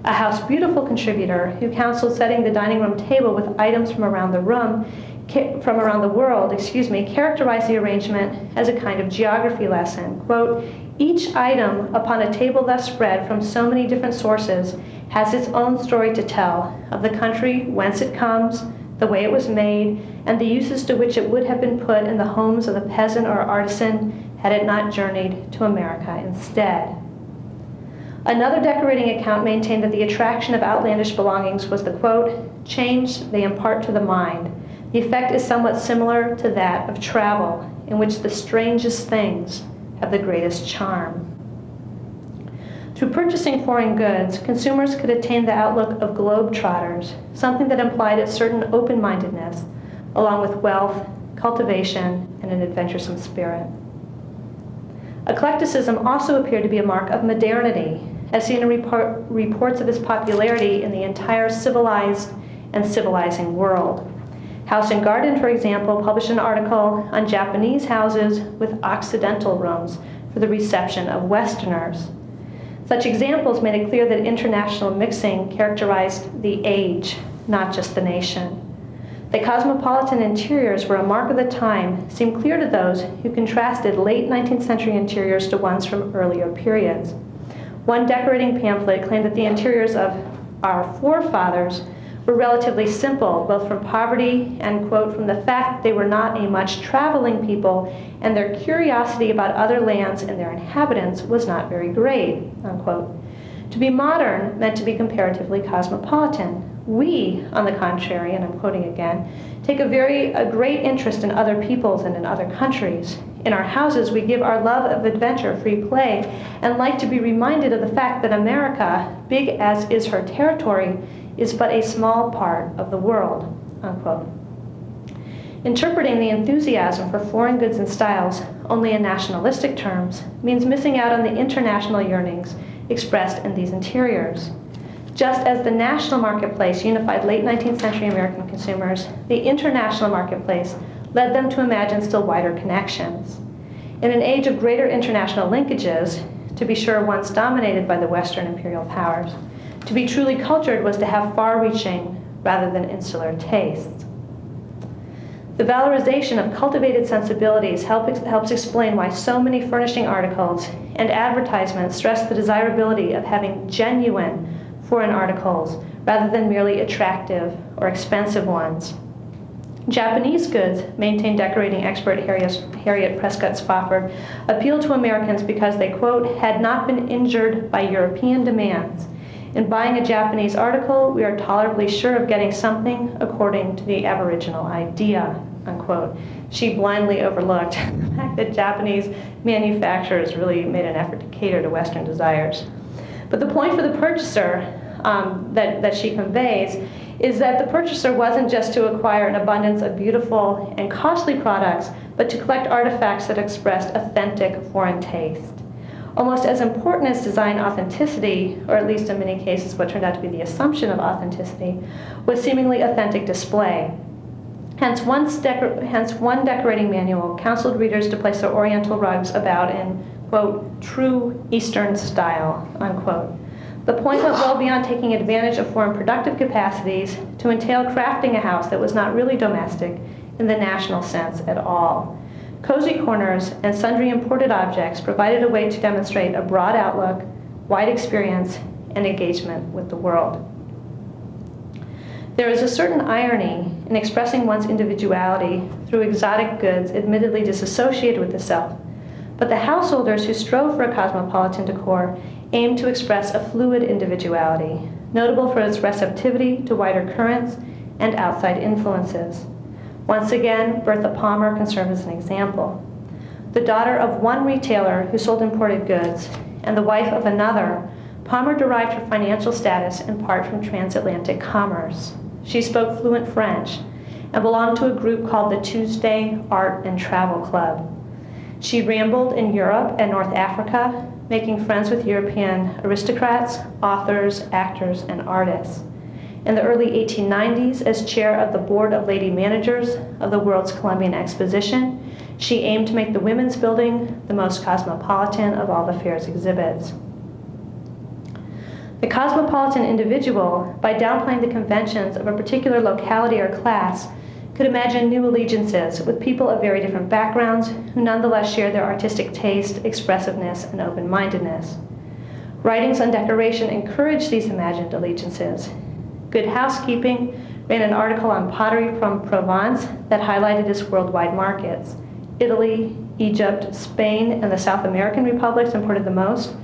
[SPEAKER 3] A House Beautiful contributor who counseled setting the dining room table with items from around the world, characterized the arrangement as a kind of geography lesson. Quote, "Each item upon a table thus spread from so many different sources has its own story to tell of the country whence it comes, the way it was made, and the uses to which it would have been put in the homes of the peasant or artisan had it not journeyed to America instead." Another decorating account maintained that the attraction of outlandish belongings was the, quote, "change they impart to the mind. The effect is somewhat similar to that of travel, in which the strangest things have the greatest charm." Through purchasing foreign goods, consumers could attain the outlook of globetrotters, something that implied a certain open-mindedness, along with wealth, cultivation, and an adventuresome spirit. Eclecticism also appeared to be a mark of modernity, as seen in reports of its popularity in the entire civilized and civilizing world. House and Garden, for example, published an article on Japanese houses with Occidental rooms for the reception of Westerners. Such examples made it clear that international mixing characterized the age, not just the nation. That cosmopolitan interiors were a mark of the time seemed clear to those who contrasted late 19th century interiors to ones from earlier periods. One decorating pamphlet claimed that the interiors of our forefathers were relatively simple, both from poverty and, quote, from the fact that they were not a much traveling people and their curiosity about other lands and their inhabitants was not very great, unquote. To be modern meant to be comparatively cosmopolitan. We, on the contrary, and I'm quoting again, take a great interest in other peoples and in other countries. In our houses, we give our love of adventure free play and like to be reminded of the fact that America, big as is her territory, is but a small part of the world, unquote. Interpreting the enthusiasm for foreign goods and styles only in nationalistic terms means missing out on the international yearnings expressed in these interiors. Just as the national marketplace unified late 19th century American consumers, the international marketplace led them to imagine still wider connections. In an age of greater international linkages, to be sure once dominated by the Western imperial powers. To be truly cultured was to have far-reaching rather than insular tastes. The valorization of cultivated sensibilities helps explain why so many furnishing articles and advertisements stress the desirability of having genuine foreign articles rather than merely attractive or expensive ones. Japanese goods, maintained decorating expert Harriet Prescott Spofford, appeal to Americans because they, quote, had not been injured by European demands. In buying a Japanese article, we are tolerably sure of getting something according to the Aboriginal idea, unquote. She blindly overlooked the fact that Japanese manufacturers really made an effort to cater to Western desires. But the point for the purchaser that she conveys is that the purchaser wasn't just to acquire an abundance of beautiful and costly products, but to collect artifacts that expressed authentic foreign taste. Almost as important as design authenticity, or at least in many cases what turned out to be the assumption of authenticity, was seemingly authentic display. Hence, one decorating manual counseled readers to place their oriental rugs about in, quote, true Eastern style, unquote. The point went well beyond taking advantage of foreign productive capacities to entail crafting a house that was not really domestic in the national sense at all. Cozy corners and sundry imported objects provided a way to demonstrate a broad outlook, wide experience, and engagement with the world. There is a certain irony in expressing one's individuality through exotic goods admittedly disassociated with the self, but the householders who strove for a cosmopolitan decor aimed to express a fluid individuality, notable for its receptivity to wider currents and outside influences. Once again, Bertha Palmer can serve as an example. The daughter of one retailer who sold imported goods and the wife of another, Palmer derived her financial status in part from transatlantic commerce. She spoke fluent French and belonged to a group called the Tuesday Art and Travel Club. She rambled in Europe and North Africa, making friends with European aristocrats, authors, actors, and artists. In the early 1890s, as chair of the Board of Lady Managers of the World's Columbian Exposition, she aimed to make the Women's Building the most cosmopolitan of all the fair's exhibits. The cosmopolitan individual, by downplaying the conventions of a particular locality or class, could imagine new allegiances with people of very different backgrounds who nonetheless share their artistic taste, expressiveness, and open-mindedness. Writings on decoration encourage these imagined allegiances. Good Housekeeping ran an article on pottery from Provence that highlighted its worldwide markets. Italy, Egypt, Spain, and the South American republics imported the most.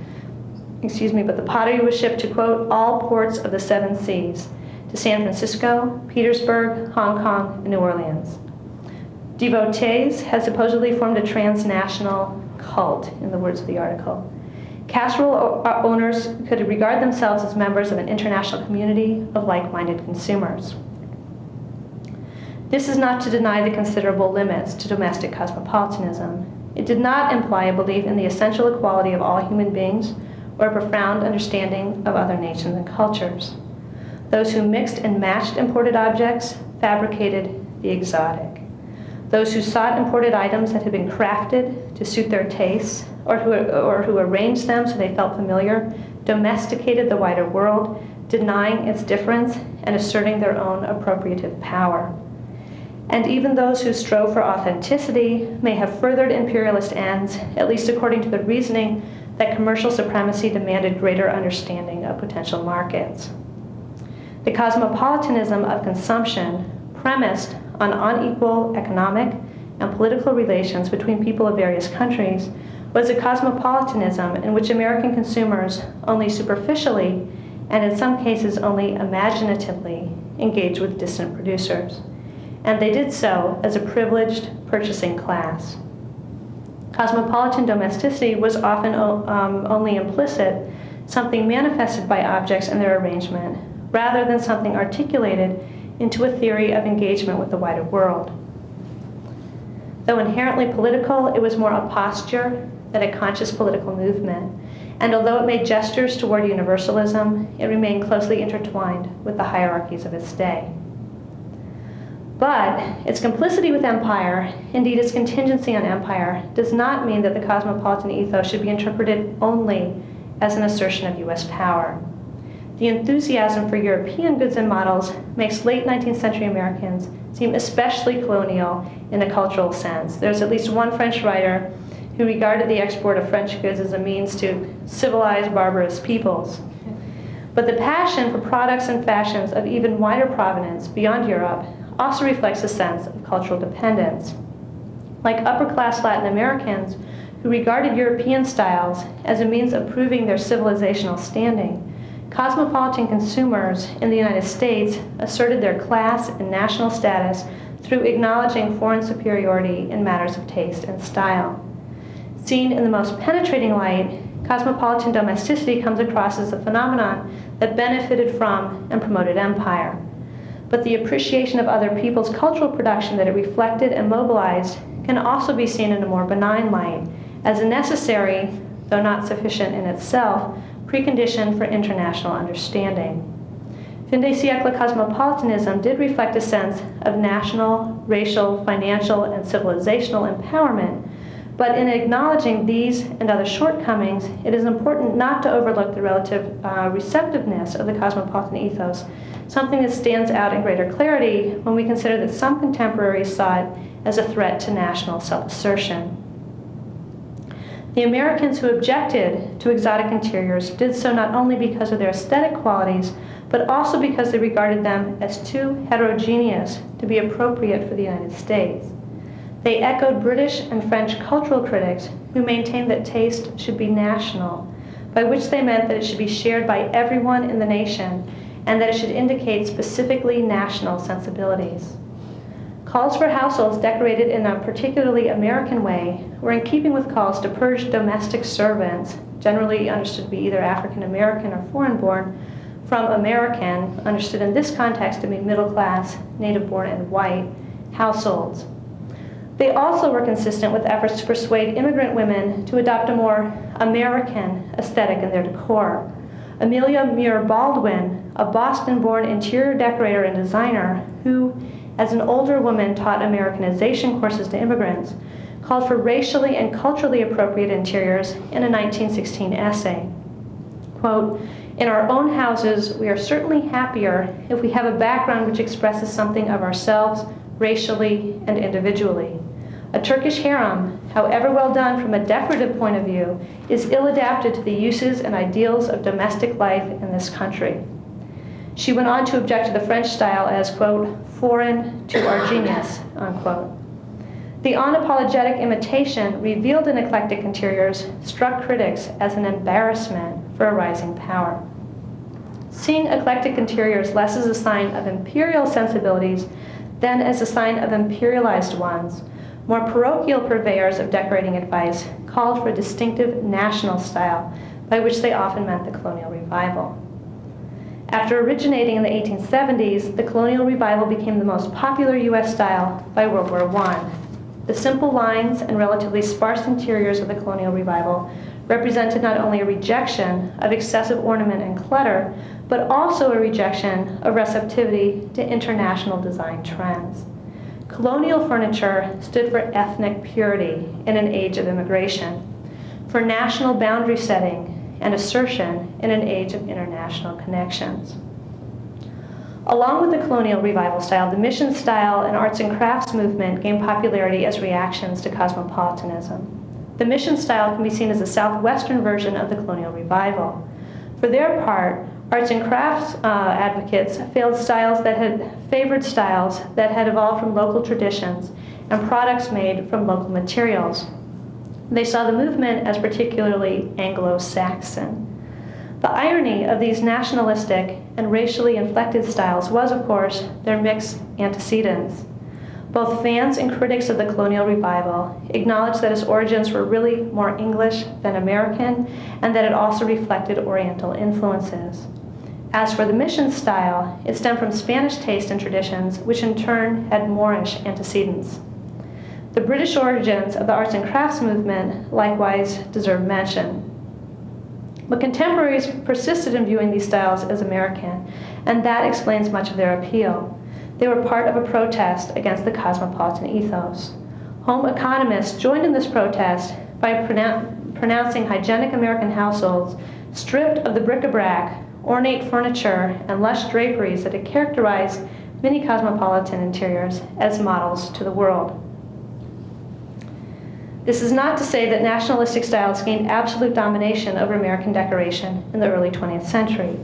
[SPEAKER 3] But the pottery was shipped to, quote, all ports of the 7 seas, to San Francisco, Petersburg, Hong Kong, and New Orleans. Devotees had supposedly formed a transnational cult, in the words of the article. Casserole owners could regard themselves as members of an international community of like-minded consumers. This is not to deny the considerable limits to domestic cosmopolitanism. It did not imply a belief in the essential equality of all human beings or a profound understanding of other nations and cultures. Those who mixed and matched imported objects fabricated the exotic. Those who sought imported items that had been crafted to suit their tastes or who arranged them so they felt familiar domesticated the wider world, denying its difference and asserting their own appropriative power. And even those who strove for authenticity may have furthered imperialist ends, at least according to the reasoning that commercial supremacy demanded greater understanding of potential markets. The cosmopolitanism of consumption, premised on unequal economic and political relations between people of various countries, was a cosmopolitanism in which American consumers only superficially, and in some cases only imaginatively, engaged with distant producers. And they did so as a privileged purchasing class. Cosmopolitan domesticity was often only implicit, something manifested by objects and their arrangement, rather than something articulated into a theory of engagement with the wider world. Though inherently political, it was more a posture than a conscious political movement, and although it made gestures toward universalism, it remained closely intertwined with the hierarchies of its day. But its complicity with empire, indeed its contingency on empire, does not mean that the cosmopolitan ethos should be interpreted only as an assertion of US power. The enthusiasm for European goods and models makes late 19th century Americans seem especially colonial in a cultural sense. There's at least one French writer who regarded the export of French goods as a means to civilize barbarous peoples. But the passion for products and fashions of even wider provenance beyond Europe also reflects a sense of cultural dependence. Like upper-class Latin Americans who regarded European styles as a means of proving their civilizational standing, cosmopolitan consumers in the United States asserted their class and national status through acknowledging foreign superiority in matters of taste and style. Seen in the most penetrating light, cosmopolitan domesticity comes across as a phenomenon that benefited from and promoted empire. But the appreciation of other people's cultural production that it reflected and mobilized can also be seen in a more benign light, as a necessary, though not sufficient in itself, precondition for international understanding. Fin de siècle cosmopolitanism did reflect a sense of national, racial, financial, and civilizational empowerment, but in acknowledging these and other shortcomings, it is important not to overlook the relative receptiveness of the cosmopolitan ethos, something that stands out in greater clarity when we consider that some contemporaries saw it as a threat to national self-assertion. The Americans who objected to exotic interiors did so not only because of their aesthetic qualities, but also because they regarded them as too heterogeneous to be appropriate for the United States. They echoed British and French cultural critics who maintained that taste should be national, by which they meant that it should be shared by everyone in the nation and that it should indicate specifically national sensibilities. Calls for households decorated in a particularly American way were in keeping with calls to purge domestic servants, generally understood to be either African American or foreign-born, from American, understood in this context to mean middle-class, native-born, and white households. They also were consistent with efforts to persuade immigrant women to adopt a more American aesthetic in their decor. Amelia Muir Baldwin, a Boston-born interior decorator and designer who, as an older woman, taught Americanization courses to immigrants, called for racially and culturally appropriate interiors in a 1916 essay. Quote, "In our own houses, we are certainly happier if we have a background which expresses something of ourselves racially and individually. A Turkish harem, however well done from a decorative point of view, is ill-adapted to the uses and ideals of domestic life in this country." She went on to object to the French style as, quote, "foreign to our genius," unquote. The unapologetic imitation revealed in eclectic interiors struck critics as an embarrassment for a rising power. Seeing eclectic interiors less as a sign of imperial sensibilities than as a sign of imperialized ones, more parochial purveyors of decorating advice called for a distinctive national style, by which they often meant the colonial revival. After originating in the 1870s, the colonial revival became the most popular U.S. style by World War I. The simple lines and relatively sparse interiors of the colonial revival represented not only a rejection of excessive ornament and clutter, but also a rejection of receptivity to international design trends. Colonial furniture stood for ethnic purity in an age of immigration, for national boundary setting and assertion in an age of international connections. Along with the colonial revival style, the mission style and arts and crafts movement gained popularity as reactions to cosmopolitanism. The mission style can be seen as a southwestern version of the colonial revival. For their part, arts and crafts advocates favored styles that had evolved from local traditions and products made from local materials. They saw the movement as particularly Anglo-Saxon. The irony of these nationalistic and racially inflected styles was, of course, their mixed antecedents. Both fans and critics of the colonial revival acknowledged that its origins were really more English than American, and that it also reflected Oriental influences. As for the mission style, it stemmed from Spanish taste and traditions, which in turn had Moorish antecedents. The British origins of the arts and crafts movement likewise deserve mention. But contemporaries persisted in viewing these styles as American, and that explains much of their appeal. They were part of a protest against the cosmopolitan ethos. Home economists joined in this protest by pronouncing hygienic American households stripped of the bric-a-brac, ornate furniture, and lush draperies that had characterized many cosmopolitan interiors as models to the world. This is not to say that nationalistic styles gained absolute domination over American decoration in the early 20th century.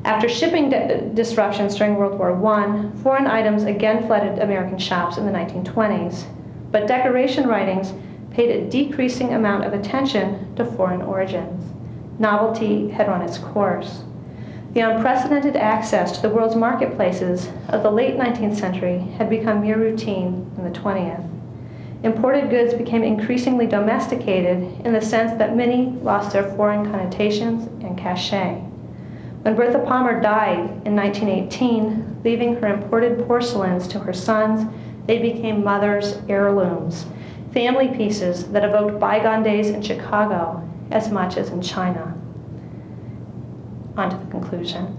[SPEAKER 3] After shipping disruptions during World War I, foreign items again flooded American shops in the 1920s, but decoration writings paid a decreasing amount of attention to foreign origins. Novelty had run its course. The unprecedented access to the world's marketplaces of the late 19th century had become mere routine in the 20th. Imported goods became increasingly domesticated in the sense that many lost their foreign connotations and cachet. When Bertha Palmer died in 1918, leaving her imported porcelains to her sons, they became mother's heirlooms, family pieces that evoked bygone days in Chicago as much as in China. On to the conclusion.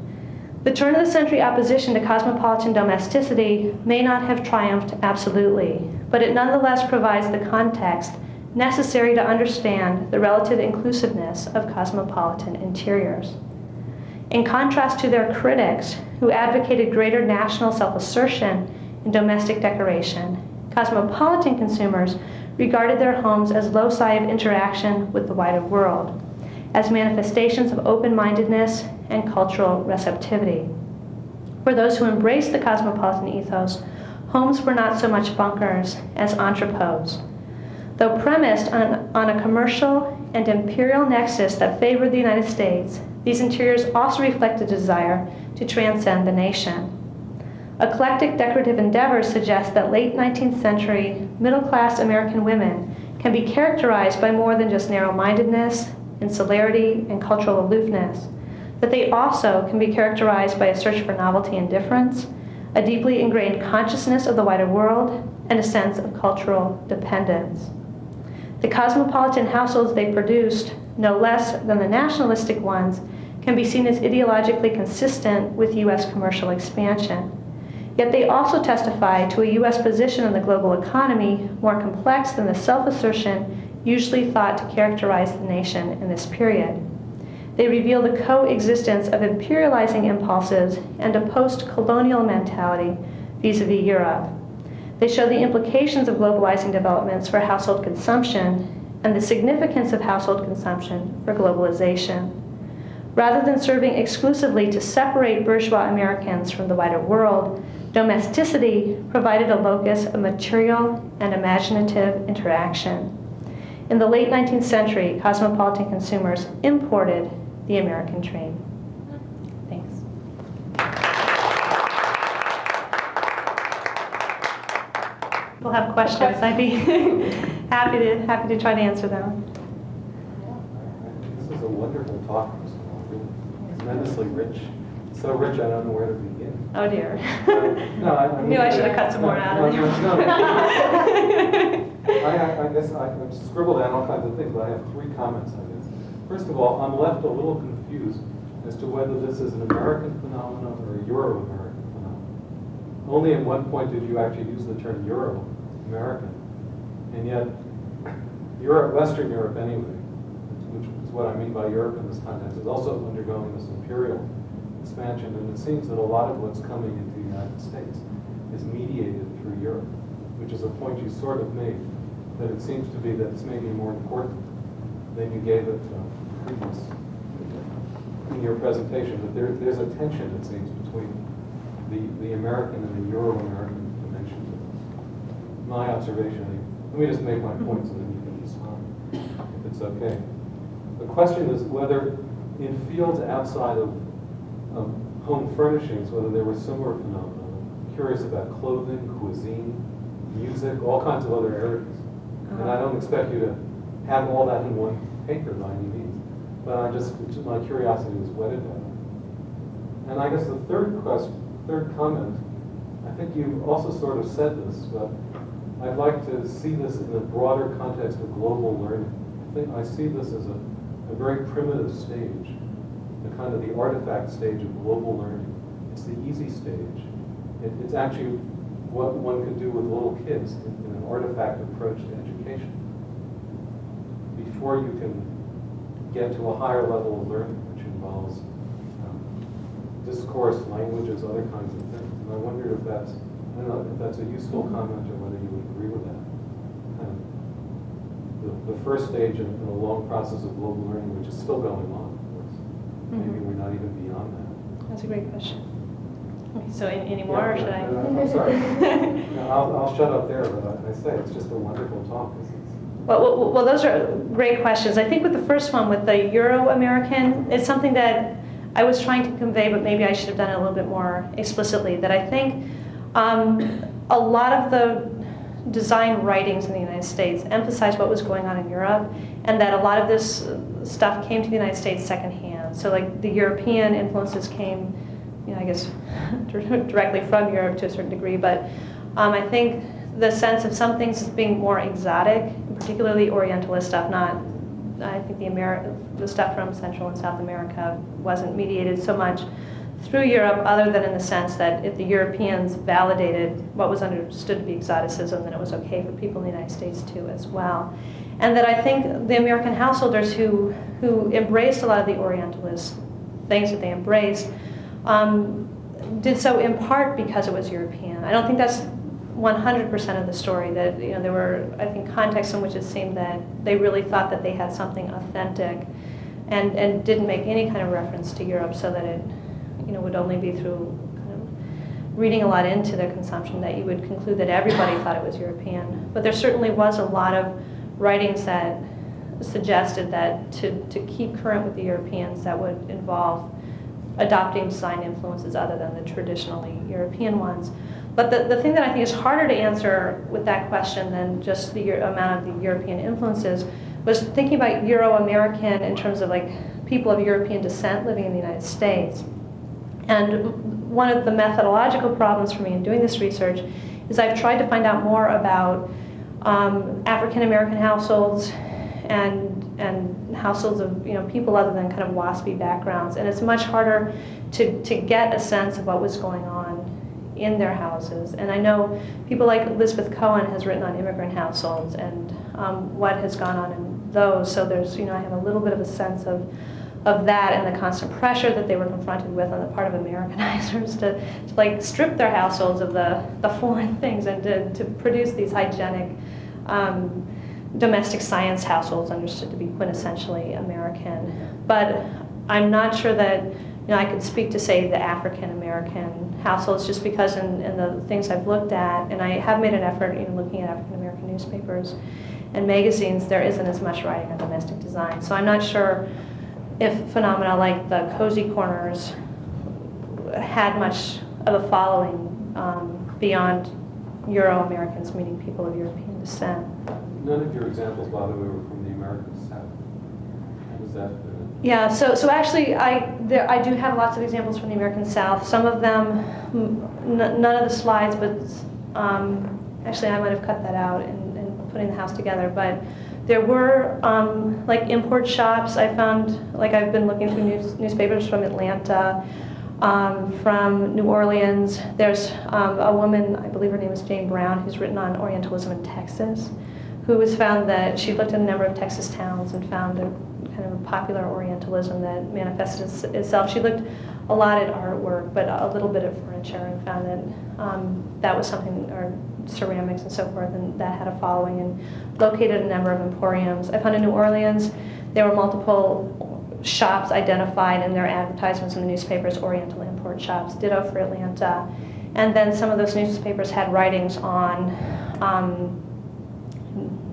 [SPEAKER 3] The turn-of-the-century opposition to cosmopolitan domesticity may not have triumphed absolutely, but it nonetheless provides the context necessary to understand the relative inclusiveness of cosmopolitan interiors. In contrast to their critics, who advocated greater national self-assertion in domestic decoration, cosmopolitan consumers regarded their homes as loci of interaction with the wider world, as manifestations of open-mindedness and cultural receptivity. For those who embraced the cosmopolitan ethos, homes were not so much bunkers as entrepôts. Though premised on a commercial and imperial nexus that favored the United States, these interiors also reflect a desire to transcend the nation. Eclectic decorative endeavors suggest that late 19th century middle-class American women can be characterized by more than just narrow-mindedness, insularity, and cultural aloofness, that they also can be characterized by a search for novelty and difference, a deeply ingrained consciousness of the wider world, and a sense of cultural dependence. The cosmopolitan households they produced, no less than the nationalistic ones, can be seen as ideologically consistent with U.S. commercial expansion. Yet they also testify to a U.S. position in the global economy more complex than the self-assertion usually thought to characterize the nation in this period. They reveal the coexistence of imperializing impulses and a post-colonial mentality vis-a-vis Europe. They show the implications of globalizing developments for household consumption and the significance of household consumption for globalization. Rather than serving exclusively to separate bourgeois Americans from the wider world, domesticity provided a locus of material and imaginative interaction. In the late 19th century, cosmopolitan consumers imported the American dream. Thanks. We'll have questions. I'd be happy to try to answer them.
[SPEAKER 4] This was a wonderful talk. Tremendously rich. So rich, I don't know where to begin.
[SPEAKER 3] Oh dear.
[SPEAKER 4] No, I
[SPEAKER 3] Knew I should have cut some more out of it.
[SPEAKER 4] I guess I've scribbled down all kinds of things, but I have three comments on this. First of all, I'm left a little confused as to whether this is an American phenomenon or a Euro-American phenomenon. Only at one point did you actually use the term Euro-American. And yet, Europe, Western Europe anyway, which is what I mean by Europe in this context, is also undergoing this imperial expansion, and it seems that a lot of what's coming into the United States is mediated through Europe, which is a point you sort of made, that it seems to be that it's maybe more important than you gave it previous in your presentation, that there's a tension, it seems, between the American and the Euro-American dimension. My observation. Let me just make my points and then you can respond, if it's okay. The question is whether in fields outside of home furnishings, whether there were similar phenomena. I'm curious about clothing, cuisine, music, all kinds of other areas. And I don't expect you to have all that in one paper by any means, but my curiosity was whetted by that. And I guess the third comment, I think you also sort of said this, but I'd like to see this in the broader context of global learning. I see this as a very primitive stage, the kind of the artifact stage of global learning. It's the easy stage. It's actually what one could do with little kids in an artifact approach to education. Before you can get to a higher level of learning, which involves discourse, languages, other kinds of things. And I wondered if that's, I don't know if that's a useful comment or whether you would agree with that. Kind of the first stage in a long process of global learning, which is still going on, of course. Maybe we're not even beyond that.
[SPEAKER 3] That's a great question. Okay, so any more, or should I?
[SPEAKER 4] I'm sorry. No, I'll shut up there, but I say it's just a wonderful talk.
[SPEAKER 3] Well, those are great questions. I think with the first one, with the Euro-American, it's something that I was trying to convey, but maybe I should have done it a little bit more explicitly, that I think a lot of the design writings in the United States emphasized what was going on in Europe, and that a lot of this stuff came to the United States secondhand. So like the European influences came, I guess, directly from Europe to a certain degree, but I think the sense of some things as being more exotic, particularly Orientalist stuff, I think the stuff from Central and South America wasn't mediated so much through Europe, other than in the sense that if the Europeans validated what was understood to be exoticism, then it was okay for people in the United States too as well. And that I think the American householders who embraced a lot of the Orientalist things that they embraced did so in part because it was European. I don't think that's 100% of the story, that there were, I think, contexts in which it seemed that they really thought that they had something authentic and didn't make any kind of reference to Europe, so that it would only be through kind of reading a lot into their consumption that you would conclude that everybody thought it was European. But there certainly was a lot of writings that suggested that to keep current with the Europeans, that would involve adopting design influences other than the traditionally European ones. But the thing that I think is harder to answer with that question than just the amount of the European influences was thinking about Euro-American in terms of like people of European descent living in the United States. And one of the methodological problems for me in doing this research is I've tried to find out more about African-American households and households of people other than kind of WASPy backgrounds. And it's much harder to get a sense of what was going on in their houses. And I know people like Elizabeth Cohen has written on immigrant households and what has gone on in those. So there's, I have a little bit of a sense of that and the constant pressure that they were confronted with on the part of Americanizers to like strip their households of the foreign things and to produce these hygienic domestic science households understood to be quintessentially American. But I'm not sure that I could speak to, say, the African-American households, just because in the things I've looked at, and I have made an effort looking at African-American newspapers and magazines, there isn't as much writing on domestic design. So I'm not sure if phenomena like the cozy corners had much of a following beyond Euro-Americans, meaning people of European descent.
[SPEAKER 4] None of your examples, by the way, were from the American South. Was that?
[SPEAKER 3] Yeah, so actually, I do have lots of examples from the American South. Some of them, none of the slides, but actually I might have cut that out in putting the house together. But there were like import shops. I found, like I've been looking through newspapers from Atlanta, from New Orleans. There's a woman, I believe her name is Jane Brown, who's written on Orientalism in Texas, who has found that she looked at a number of Texas towns and found a kind of a popular Orientalism that manifested itself. She looked a lot at artwork, but a little bit at furniture, and found that that was something, or ceramics and so forth, and that had a following, and located a number of emporiums. I found in New Orleans there were multiple shops identified in their advertisements in the newspapers, Oriental import shops, ditto for Atlanta. And then some of those newspapers had writings on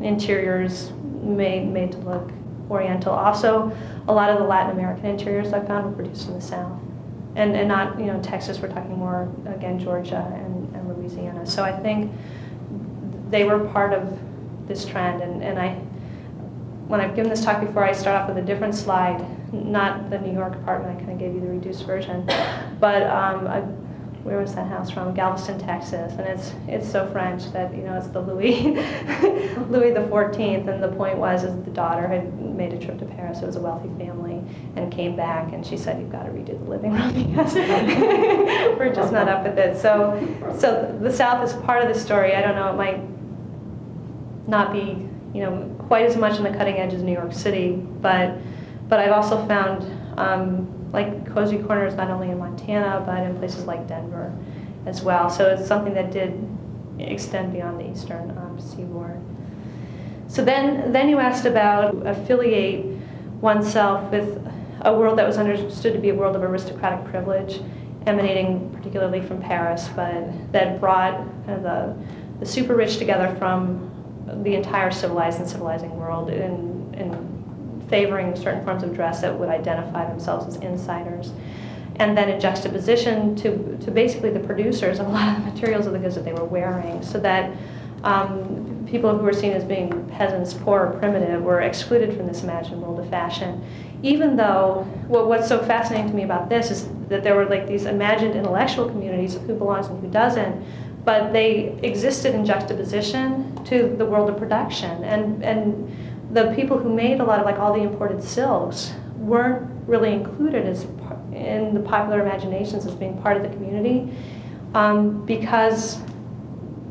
[SPEAKER 3] interiors made to look Oriental. Also, a lot of the Latin American interiors I found were produced in the South. And not, Texas, we're talking more, again, Georgia and Louisiana. So I think they were part of this trend. And when I've given this talk before, I start off with a different slide, not the New York apartment, I kind of gave you the reduced version, but where was that house from? Galveston, Texas, and it's so French that it's the Louis Louis the 14th, and the point was is the daughter had made a trip to Paris. It was a wealthy family, and came back, and she said, "You've got to redo the living room because we're just not up with it. So the South is part of the story. I don't know, it might not be, quite as much on the cutting edge as New York City, but I've also found like cozy corners not only in Montana, but in places like Denver as well. So it's something that did extend beyond the eastern seaboard. So then you asked about affiliate oneself with a world that was understood to be a world of aristocratic privilege, emanating particularly from Paris, but that brought kind of the super rich together from the entire civilized and civilizing world in favoring certain forms of dress that would identify themselves as insiders. And then in juxtaposition to basically the producers of a lot of the materials of the goods that they were wearing, so that people who were seen as being peasants, poor, or primitive, were excluded from this imagined world of fashion. Even though, what's so fascinating to me about this is that there were like these imagined intellectual communities of who belongs and who doesn't, but they existed in juxtaposition to the world of production. And the people who made a lot of like all the imported silks weren't really included as in the popular imaginations as being part of the community, because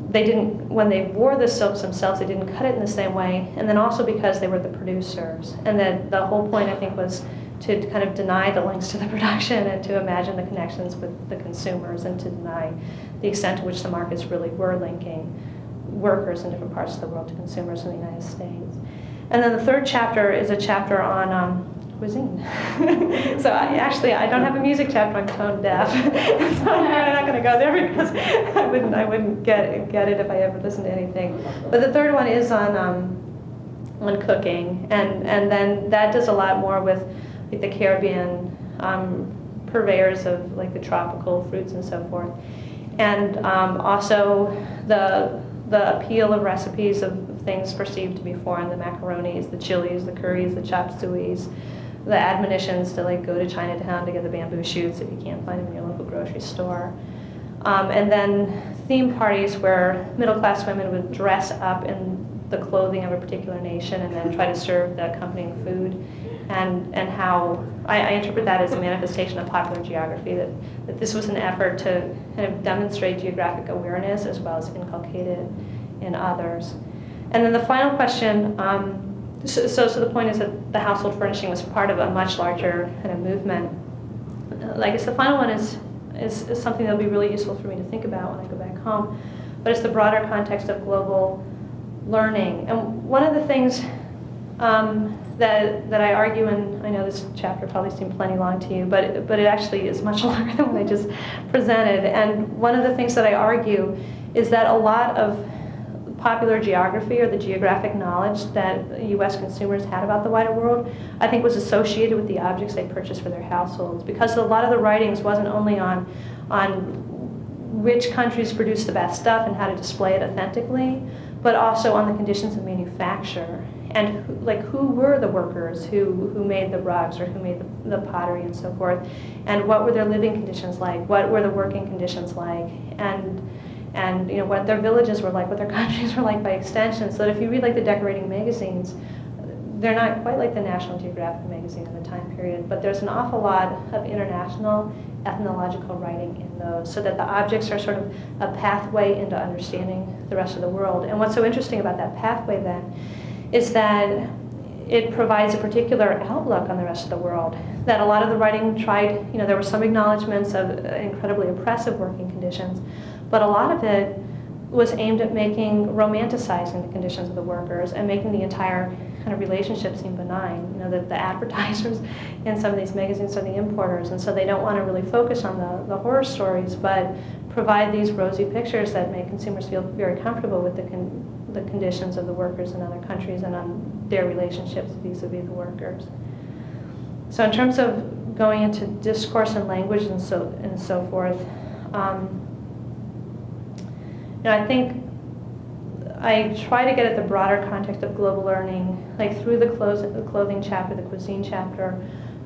[SPEAKER 3] they didn't, when they wore the silks themselves, they didn't cut it in the same way, and then also because they were the producers. And that the whole point, I think, was to kind of deny the links to the production and to imagine the connections with the consumers, and to deny the extent to which the markets really were linking workers in different parts of the world to consumers in the United States. And then the third chapter is a chapter on cuisine. So I don't have a music chapter. I'm tone deaf, so I'm not going to go there because I wouldn't get it if I ever listened to anything. But the third one is on cooking, and then that does a lot more with like the Caribbean purveyors of like the tropical fruits and so forth, and also the appeal of recipes of things perceived to be foreign, the macaronis, the chilies, the curries, the chop sueys, the admonitions to like go to Chinatown to get the bamboo shoots if you can't find them in your local grocery store. And then theme parties where middle-class women would dress up in the clothing of a particular nation and then try to serve the accompanying food, and how I interpret that as a manifestation of popular geography, that this was an effort to kind of demonstrate geographic awareness as well as inculcate it in others. And then the final question, so the point is that the household furnishing was part of a much larger kind of movement. I guess the final one is something that'll be really useful for me to think about when I go back home, but it's the broader context of global learning. And one of the things that I argue, and I know this chapter probably seemed plenty long to you, but it actually is much longer than what I just presented. And one of the things that I argue is that a lot of popular geography, or the geographic knowledge that U.S. consumers had about the wider world, I think was associated with the objects they purchased for their households, because a lot of the writings wasn't only on which countries produce the best stuff and how to display it authentically, but also on the conditions of manufacture, and who were the workers who made the rugs, or who made the pottery and so forth, and what were their living conditions like, what were the working conditions like, and what their villages were like, what their countries were like by extension. So that if you read like the decorating magazines, they're not quite like the National Geographic magazine in the time period, but there's an awful lot of international ethnological writing in those, so that the objects are sort of a pathway into understanding the rest of the world. And what's so interesting about that pathway then is that it provides a particular outlook on the rest of the world, that a lot of the writing tried, there were some acknowledgments of incredibly oppressive working conditions, but a lot of it was aimed at romanticizing the conditions of the workers and making the entire kind of relationship seem benign. That the advertisers in some of these magazines are the importers, and so they don't want to really focus on the horror stories, but provide these rosy pictures that make consumers feel very comfortable with the conditions of the workers in other countries and on their relationships vis-a-vis the workers. So in terms of going into discourse and language and so forth, I think I try to get at the broader context of global learning, like through the clothing chapter, the cuisine chapter.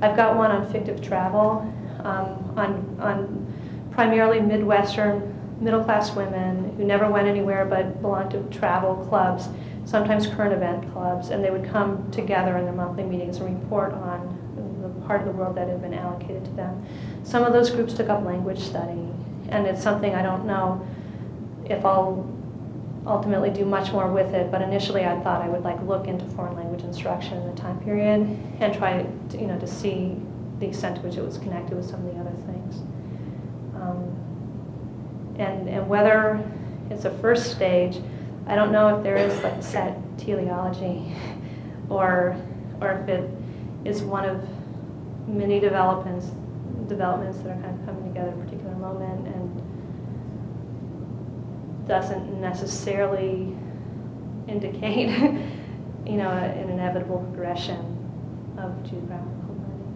[SPEAKER 3] I've got one on fictive travel, on primarily Midwestern middle-class women who never went anywhere but belonged to travel clubs, sometimes current event clubs, and they would come together in their monthly meetings and report on the part of the world that had been allocated to them. Some of those groups took up language study, and it's something I don't know if I'll ultimately do much more with it, but initially I thought I would like look into foreign language instruction in the time period and try to, to see the extent to which it was connected with some of the other things. And whether it's a first stage, I don't know if there is like a set teleology or if it is one of many developments that are kind of coming together at a particular moment and doesn't necessarily indicate, an inevitable progression of geographical learning.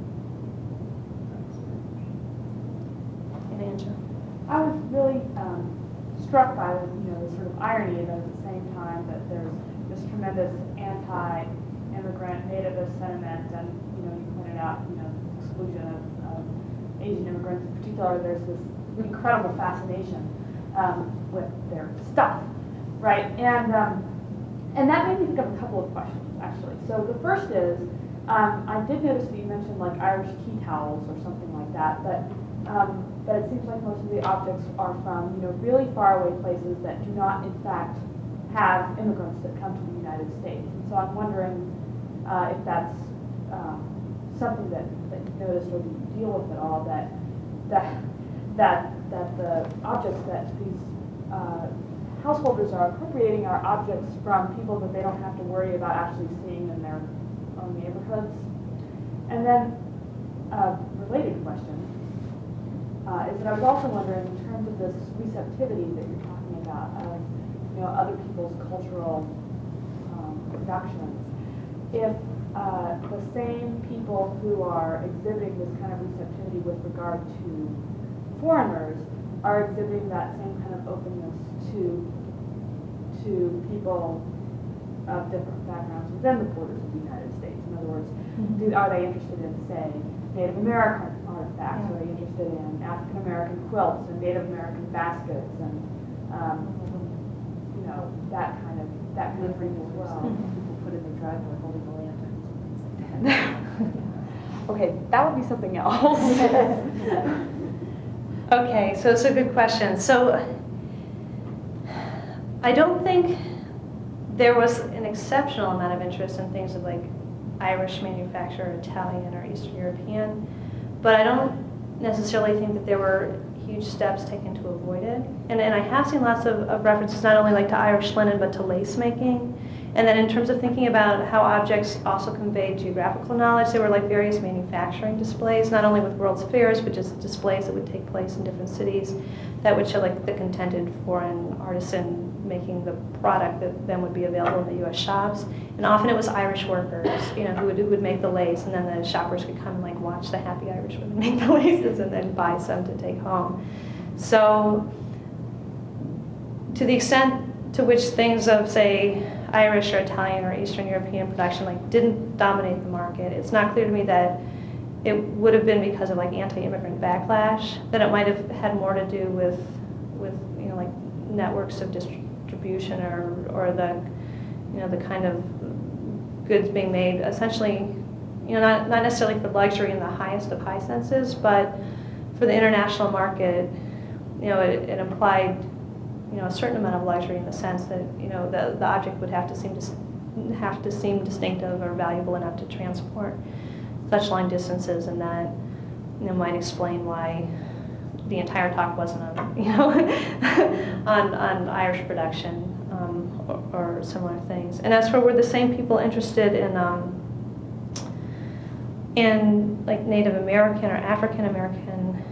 [SPEAKER 3] And Angela?
[SPEAKER 5] I was really struck by the sort of irony that at the same time that there's this tremendous anti-immigrant nativist sentiment, and you pointed out the exclusion of Asian immigrants in particular. There's this incredible fascination with their stuff, right? And that made me think of a couple of questions actually. So the first is I did notice that you mentioned like Irish tea towels or something like that, but it seems like most of the objects are from really far away places that do not in fact have immigrants that come to the United States. And so I'm wondering if that's something that you noticed or that you deal with at all, that the objects that these householders are appropriating are objects from people that they don't have to worry about actually seeing in their own neighborhoods. And then related question is that I was also wondering, in terms of this receptivity that you're talking about of other people's cultural productions, if the same people who are exhibiting this kind of receptivity with regard to foreigners are exhibiting that same kind of openness to people of different backgrounds within the borders of the United States. In other words, are they interested in, say, Native American artifacts? Are they interested in African American quilts and Native American baskets and that kind of thing as well?
[SPEAKER 2] People put in the driveway holding a lantern.
[SPEAKER 5] Okay, that would be something else.
[SPEAKER 3] Okay, so it's a good question. So I don't think there was an exceptional amount of interest in things of like Irish manufacture, Italian or Eastern European, but I don't necessarily think that there were huge steps taken to avoid it. And I have seen lots of references not only like to Irish linen but to lace making. And then in terms of thinking about how objects also conveyed geographical knowledge, there were like various manufacturing displays, not only with World's Fairs, but just displays that would take place in different cities that would show like the contented foreign artisan making the product that then would be available in the U.S. shops. And often it was Irish workers, who would make the lace, and then the shoppers could come and like watch the happy Irish women make the laces and then buy some to take home. So to the extent to which things of, say, Irish or Italian or Eastern European production like didn't dominate the market, it's not clear to me that it would have been because of like anti-immigrant backlash, that it might have had more to do with like networks of distribution or the kind of goods being made essentially, not necessarily for luxury in the highest of high senses, but for the international market, it implied a certain amount of luxury in the sense that the object would have to seem distinctive or valuable enough to transport such long distances, and that might explain why the entire talk wasn't on on Irish production or similar things. And as for were the same people interested in like Native American or African American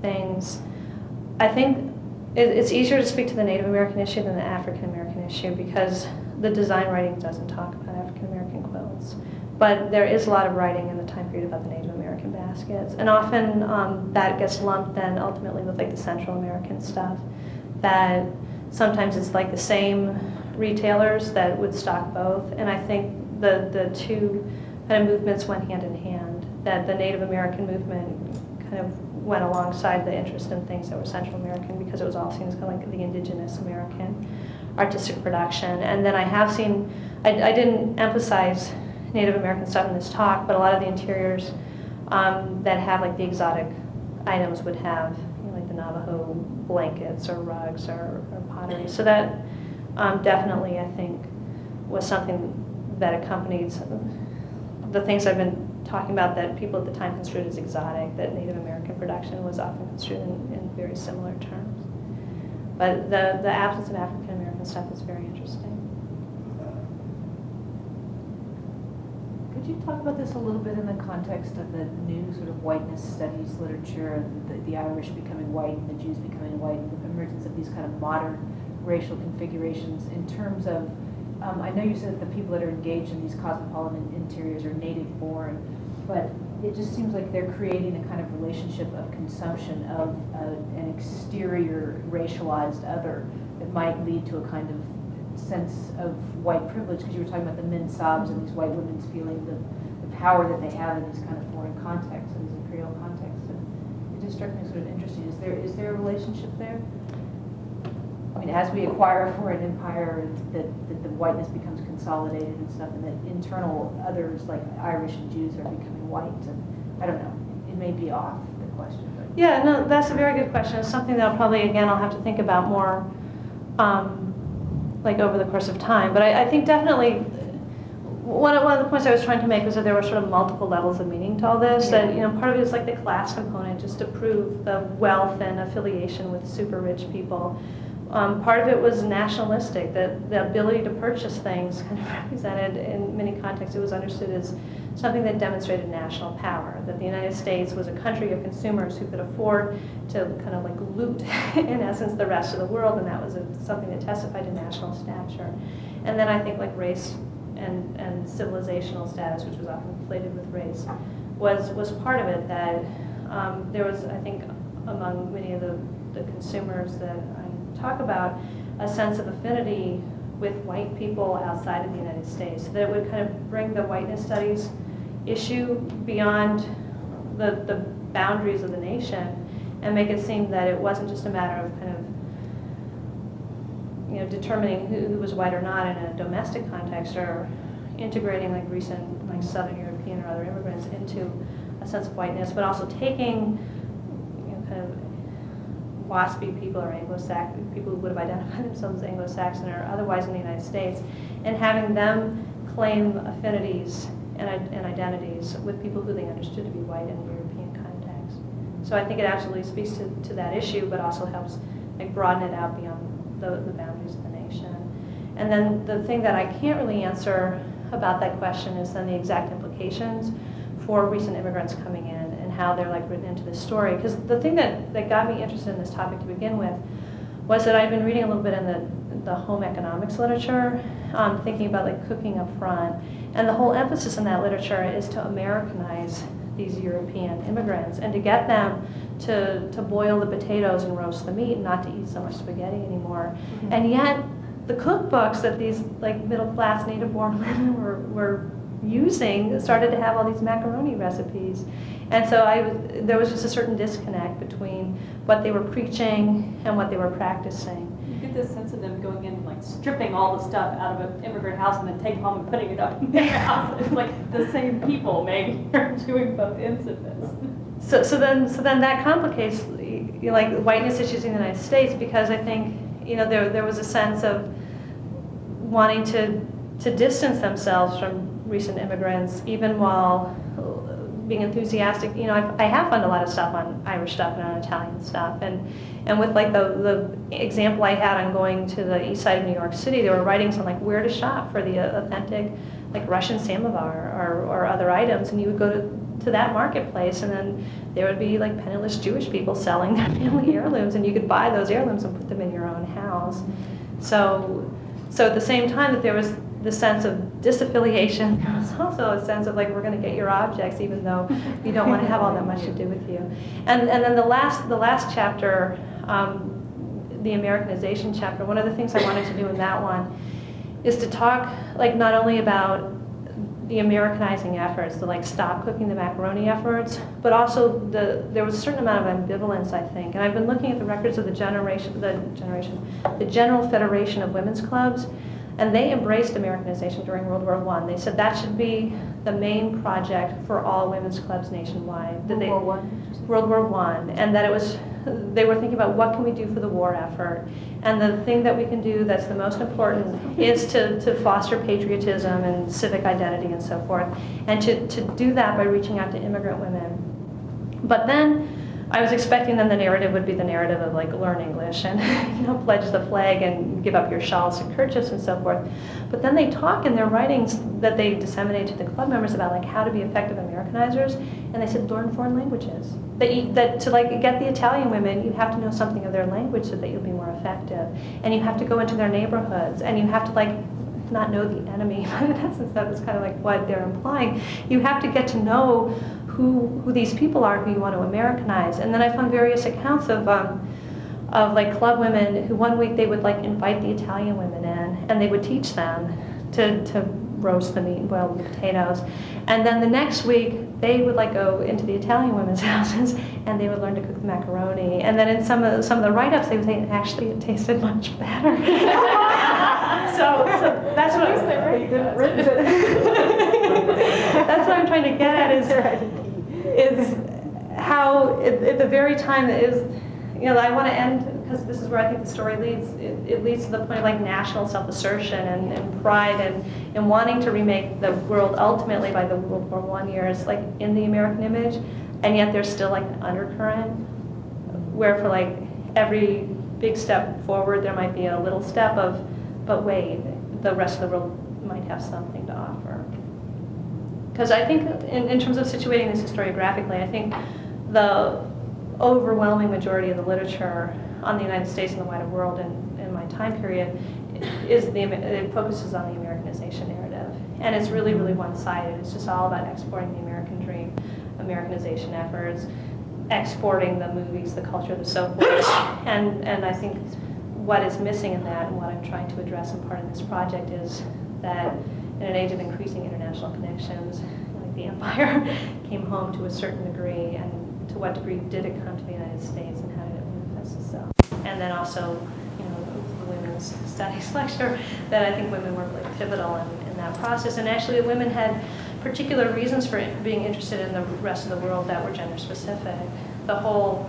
[SPEAKER 3] things, I think it's easier to speak to the Native American issue than the African American issue because the design writing doesn't talk about African American quilts. But there is a lot of writing in the time period about the Native American baskets. And often that gets lumped then ultimately with like the Central American stuff, that sometimes it's like the same retailers that would stock both. And I think the two kind of movements went hand in hand, that the Native American movement kind of went alongside the interest in things that were Central American because it was all seen as kind of like the indigenous American artistic production. And then I have seen, I didn't emphasize Native American stuff in this talk, but a lot of the interiors that have like the exotic items would have, like the Navajo blankets or rugs or pottery. So that definitely, I think, was something that accompanied the things I've been talking about that people at the time construed as exotic, that Native American production was often construed in very similar terms. But the absence of African American stuff is very interesting.
[SPEAKER 2] Could you talk about this a little bit in the context of the new sort of whiteness studies literature, the Irish becoming white and the Jews becoming white, and the emergence of these kind of modern racial configurations in terms of, I know you said that the people that are engaged in these cosmopolitan interiors are native born, but it just seems like they're creating a kind of relationship of consumption of an exterior racialized other that might lead to a kind of sense of white privilege, because you were talking about the mensabs and these white women's feeling the power that they have in these kind of foreign contexts, in these imperial contexts. And it just struck me sort of interesting. Is there a relationship there? I mean, as we acquire a foreign empire, that the whiteness becomes consolidated and stuff, and that internal others like Irish and Jews are becoming white. And I don't know, it may be off the question. But.
[SPEAKER 3] Yeah, no, that's a very good question. It's something that I'll have to think about more, like over the course of time. But I think definitely one of the points I was trying to make was that there were sort of multiple levels of meaning to all this.
[SPEAKER 2] Yeah.
[SPEAKER 3] That part of it is like the class component, just to prove the wealth and affiliation with super rich people. Part of it was nationalistic, that the ability to purchase things kind of represented in many contexts. It was understood as something that demonstrated national power, that the United States was a country of consumers who could afford to kind of like loot, in essence, the rest of the world, and that was something that testified to national stature. And then I think like race and civilizational status, which was often conflated with race, was part of it, that there was, I think, among many of the consumers that I talk about, a sense of affinity with white people outside of the United States, that it would kind of bring the whiteness studies issue beyond the boundaries of the nation and make it seem that it wasn't just a matter of kind of determining who was white or not in a domestic context, or integrating like recent like Southern European or other immigrants into a sense of whiteness, but also taking kind of WASPy people or Anglo-Saxon people who would have identified themselves as Anglo-Saxon or otherwise in the United States, and having them claim affinities and identities with people who they understood to be white in a European context. So I think it absolutely speaks to that issue, but also helps like broaden it out beyond the boundaries of the nation. And then the thing that I can't really answer about that question is then the exact implications for recent immigrants coming in and how they're like written into this story. Because the thing that got me interested in this topic to begin with was that I've been reading a little bit in the home economics literature, thinking about like cooking up front. And the whole emphasis in that literature is to Americanize these European immigrants and to get them to boil the potatoes and roast the meat and not to eat so much spaghetti anymore. Mm-hmm. And yet the cookbooks that these like middle-class native-born women were using started to have all these macaroni recipes. And so there was just a certain disconnect between what they were preaching and what they were practicing.
[SPEAKER 1] You get this sense of them going in and like stripping all the stuff out of an immigrant house and then taking home and putting it up in their house. It's like the same people maybe are doing both ends of this.
[SPEAKER 3] So then that complicates like whiteness issues in the United States, because I think there was a sense of wanting to distance themselves from recent immigrants, even while being enthusiastic. I have found a lot of stuff on Irish stuff and on Italian stuff, and with like the example I had on going to the east side of New York City, they were writing on like where to shop for the authentic like Russian samovar or other items, and you would go to that marketplace, and then there would be like penniless Jewish people selling their family heirlooms, and you could buy those heirlooms and put them in your own house. So at the same time that there was the sense of disaffiliation, there was also a sense of like, we're going to get your objects even though you don't want to have all that much to do with you. And then the last chapter, the Americanization chapter, one of the things I wanted to do in that one is to talk like not only about the Americanizing efforts, the like stop cooking the macaroni efforts, but also there was a certain amount of ambivalence, I think. And I've been looking at the records of the General Federation of Women's Clubs, and they embraced Americanization during World War I. They said that should be the main project for all women's clubs nationwide. That
[SPEAKER 2] World War I?
[SPEAKER 3] World War I, and that it was, they were thinking about what can we do for the war effort. And the thing that we can do that's the most important is to foster patriotism and civic identity and so forth, and to do that by reaching out to immigrant women. But then I was expecting then the narrative would be the narrative of like learn English and pledge the flag and give up your shawls and kerchiefs and so forth. But then they talk in their writings that they disseminate to the club members about like how to be effective Americanizers, and they said learn foreign languages. That to like get the Italian women, you have to know something of their language so that you'll be more effective, and you have to go into their neighborhoods, and you have to like not know the enemy. In essence, that was kind of like what they're implying. You have to get to know who these people are who you want to Americanize. And then I found various accounts of like club women who one week they would like invite the Italian women in, and they would teach them to roast the meat and boil the potatoes. And then the next week they would like go into the Italian women's houses and they would learn to cook the macaroni. And then in some of the write-ups they would say actually it tasted much better. so that's what that's what I'm trying to get at is how at the very time that is, I want to end, because this is where I think the story leads. It leads to the point of like national self-assertion and pride and wanting to remake the world ultimately by the World War I years, like in the American image, and yet there's still like an undercurrent where for like every big step forward there might be a little step of, but wait, the rest of the world might have something to offer. Because I think in terms of situating this historiographically, I think the overwhelming majority of the literature on the United States and the wider world in my time period it focuses on the Americanization narrative. And it's really, really one-sided. It's just all about exporting the American dream, Americanization efforts, exporting the movies, the culture, the so forth. And I think what is missing in that and what I'm trying to address in part of this project is that in an age of increasing international connections, like the empire came home to a certain degree, and to what degree did it come to the United States and how did it manifest itself? And then also, the women's studies lecture, that I think women were really pivotal in that process. And actually the women had particular reasons for being interested in the rest of the world that were gender specific. The whole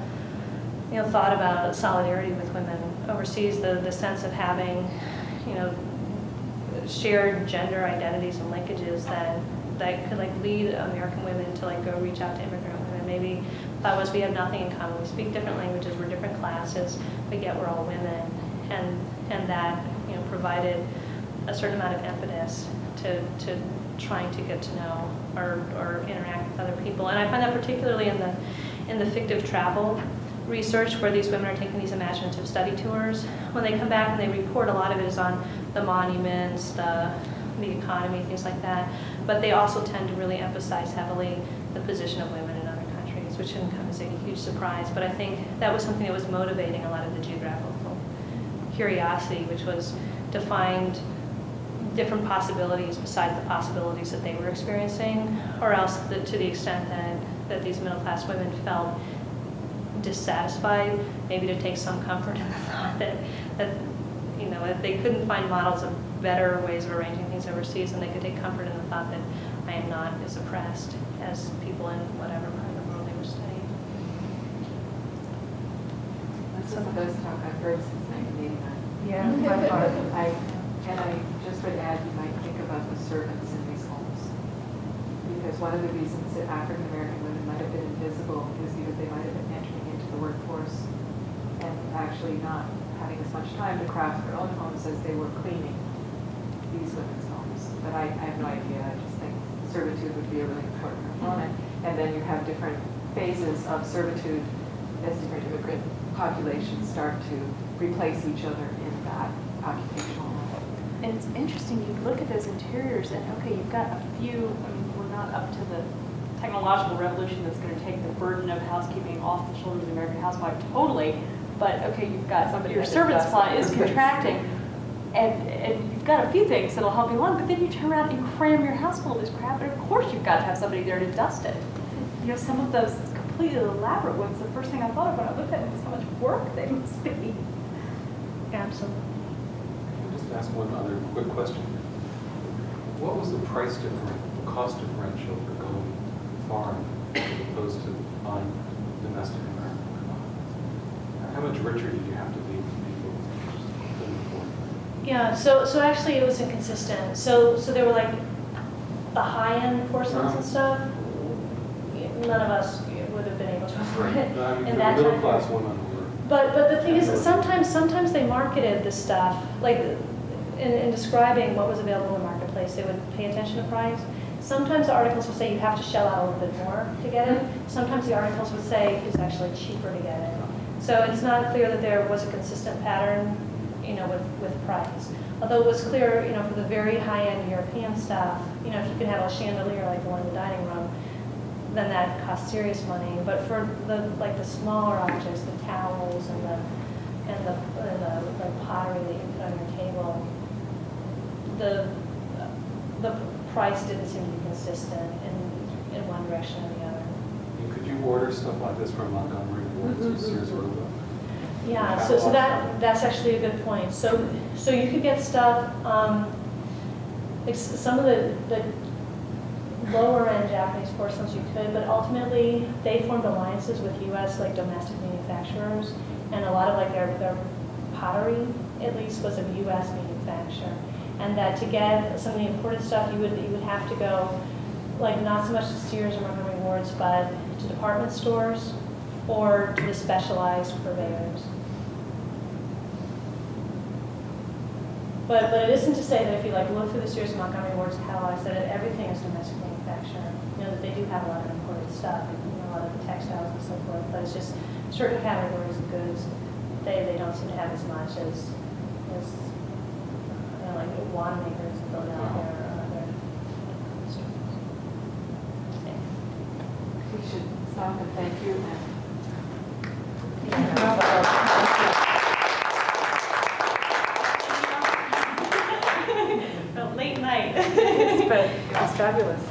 [SPEAKER 3] thought about solidarity with women overseas, the sense of having, shared gender identities and linkages that could lead American women to go reach out to immigrant women. Maybe thought was we have nothing in common. We speak different languages, we're different classes, but yet we're all women, and that provided a certain amount of impetus to trying to get to know or interact with other people. And I find that particularly in the fictive travel research, where these women are taking these imaginative study tours. When they come back and they report, a lot of it is on the monuments, the economy, things like that. But they also tend to really emphasize heavily the position of women in other countries, which shouldn't come as a huge surprise. But I think that was something that was motivating a lot of the geographical curiosity, which was to find different possibilities besides the possibilities that they were experiencing, or else to the extent that these middle-class women felt dissatisfied, maybe to take some comfort in the thought that if they couldn't find models of better ways of arranging things overseas, then they could take comfort in the thought that I am not as oppressed as people in whatever part of the world they were studying.
[SPEAKER 6] Some of those talk I've heard since 1989.
[SPEAKER 2] Yeah, by far.
[SPEAKER 6] I just would add, you might think about the servants in these homes. Because one of the reasons that African American women might have been invisible is because they might have been entering into the workforce and actually not having as much time to craft their own homes as they were cleaning these women's homes. But I have no idea. I just think servitude would be a really important component. And then you have different phases of servitude as different immigrant populations start to replace each other in that occupational role.
[SPEAKER 7] And it's interesting, you look at those interiors and okay, you've got a few, we're not up to the technological revolution that's going to take the burden of housekeeping off the shoulders of the American housewife totally, but okay, you've got your servant supply is contracting, and you've got a few things that'll help you along, but then you turn around and you cram your house full of this crap, and of course you've got to have somebody there to dust it. Some of those completely elaborate ones, the first thing I thought of when I looked at it was how much work they must be.
[SPEAKER 3] Absolutely.
[SPEAKER 4] Just ask one other quick question. what was the price difference, the cost differential for going foreign as opposed to buying domestic American commodities? How much richer did you have to be for people living foreign?
[SPEAKER 3] Yeah, so actually it was inconsistent. So there were like the high-end porcelains and stuff. None of us would have been able to afford it
[SPEAKER 4] I mean,
[SPEAKER 3] in
[SPEAKER 4] for
[SPEAKER 3] that
[SPEAKER 4] middle
[SPEAKER 3] time
[SPEAKER 4] class
[SPEAKER 3] period.
[SPEAKER 4] women who were.
[SPEAKER 3] But the thing is, that sometimes they marketed this stuff, like in describing what was available in the marketplace, they would pay attention to price. Sometimes the articles would say you have to shell out a little bit more to get it. Sometimes the articles would say it's actually cheaper to get it. So it's not clear that there was a consistent pattern, with price. Although it was clear, for the very high-end European stuff, if you could have a chandelier like the one in the dining room, then that costs serious money. But for the smaller objects, the towels and the pottery that you put on your table, the price didn't seem to be consistent in one direction or the other.
[SPEAKER 4] And could you order stuff like this from Montgomery Ward's or Sears Roebuck?
[SPEAKER 3] Yeah, so that's actually a good point. So you could get stuff, like some of the lower end Japanese porcelains you could, but ultimately they formed alliances with U.S. like domestic manufacturers, and a lot of like their pottery at least was of U.S. manufacture, and that to get some of the imported stuff you would have to go like not so much to Sears or Montgomery Ward's, but to department stores or to the specialized purveyors. But it isn't to say that if you look through the Sears and Montgomery Ward's catalogs that everything is domestic manufacture. That they do have a lot of imported stuff, a lot of the textiles and so forth. But it's just certain categories of goods they don't seem to have as much as like wand makers in Philadelphia or other stores.
[SPEAKER 6] We should stop and thank you.
[SPEAKER 7] Late night.
[SPEAKER 5] But it was fabulous.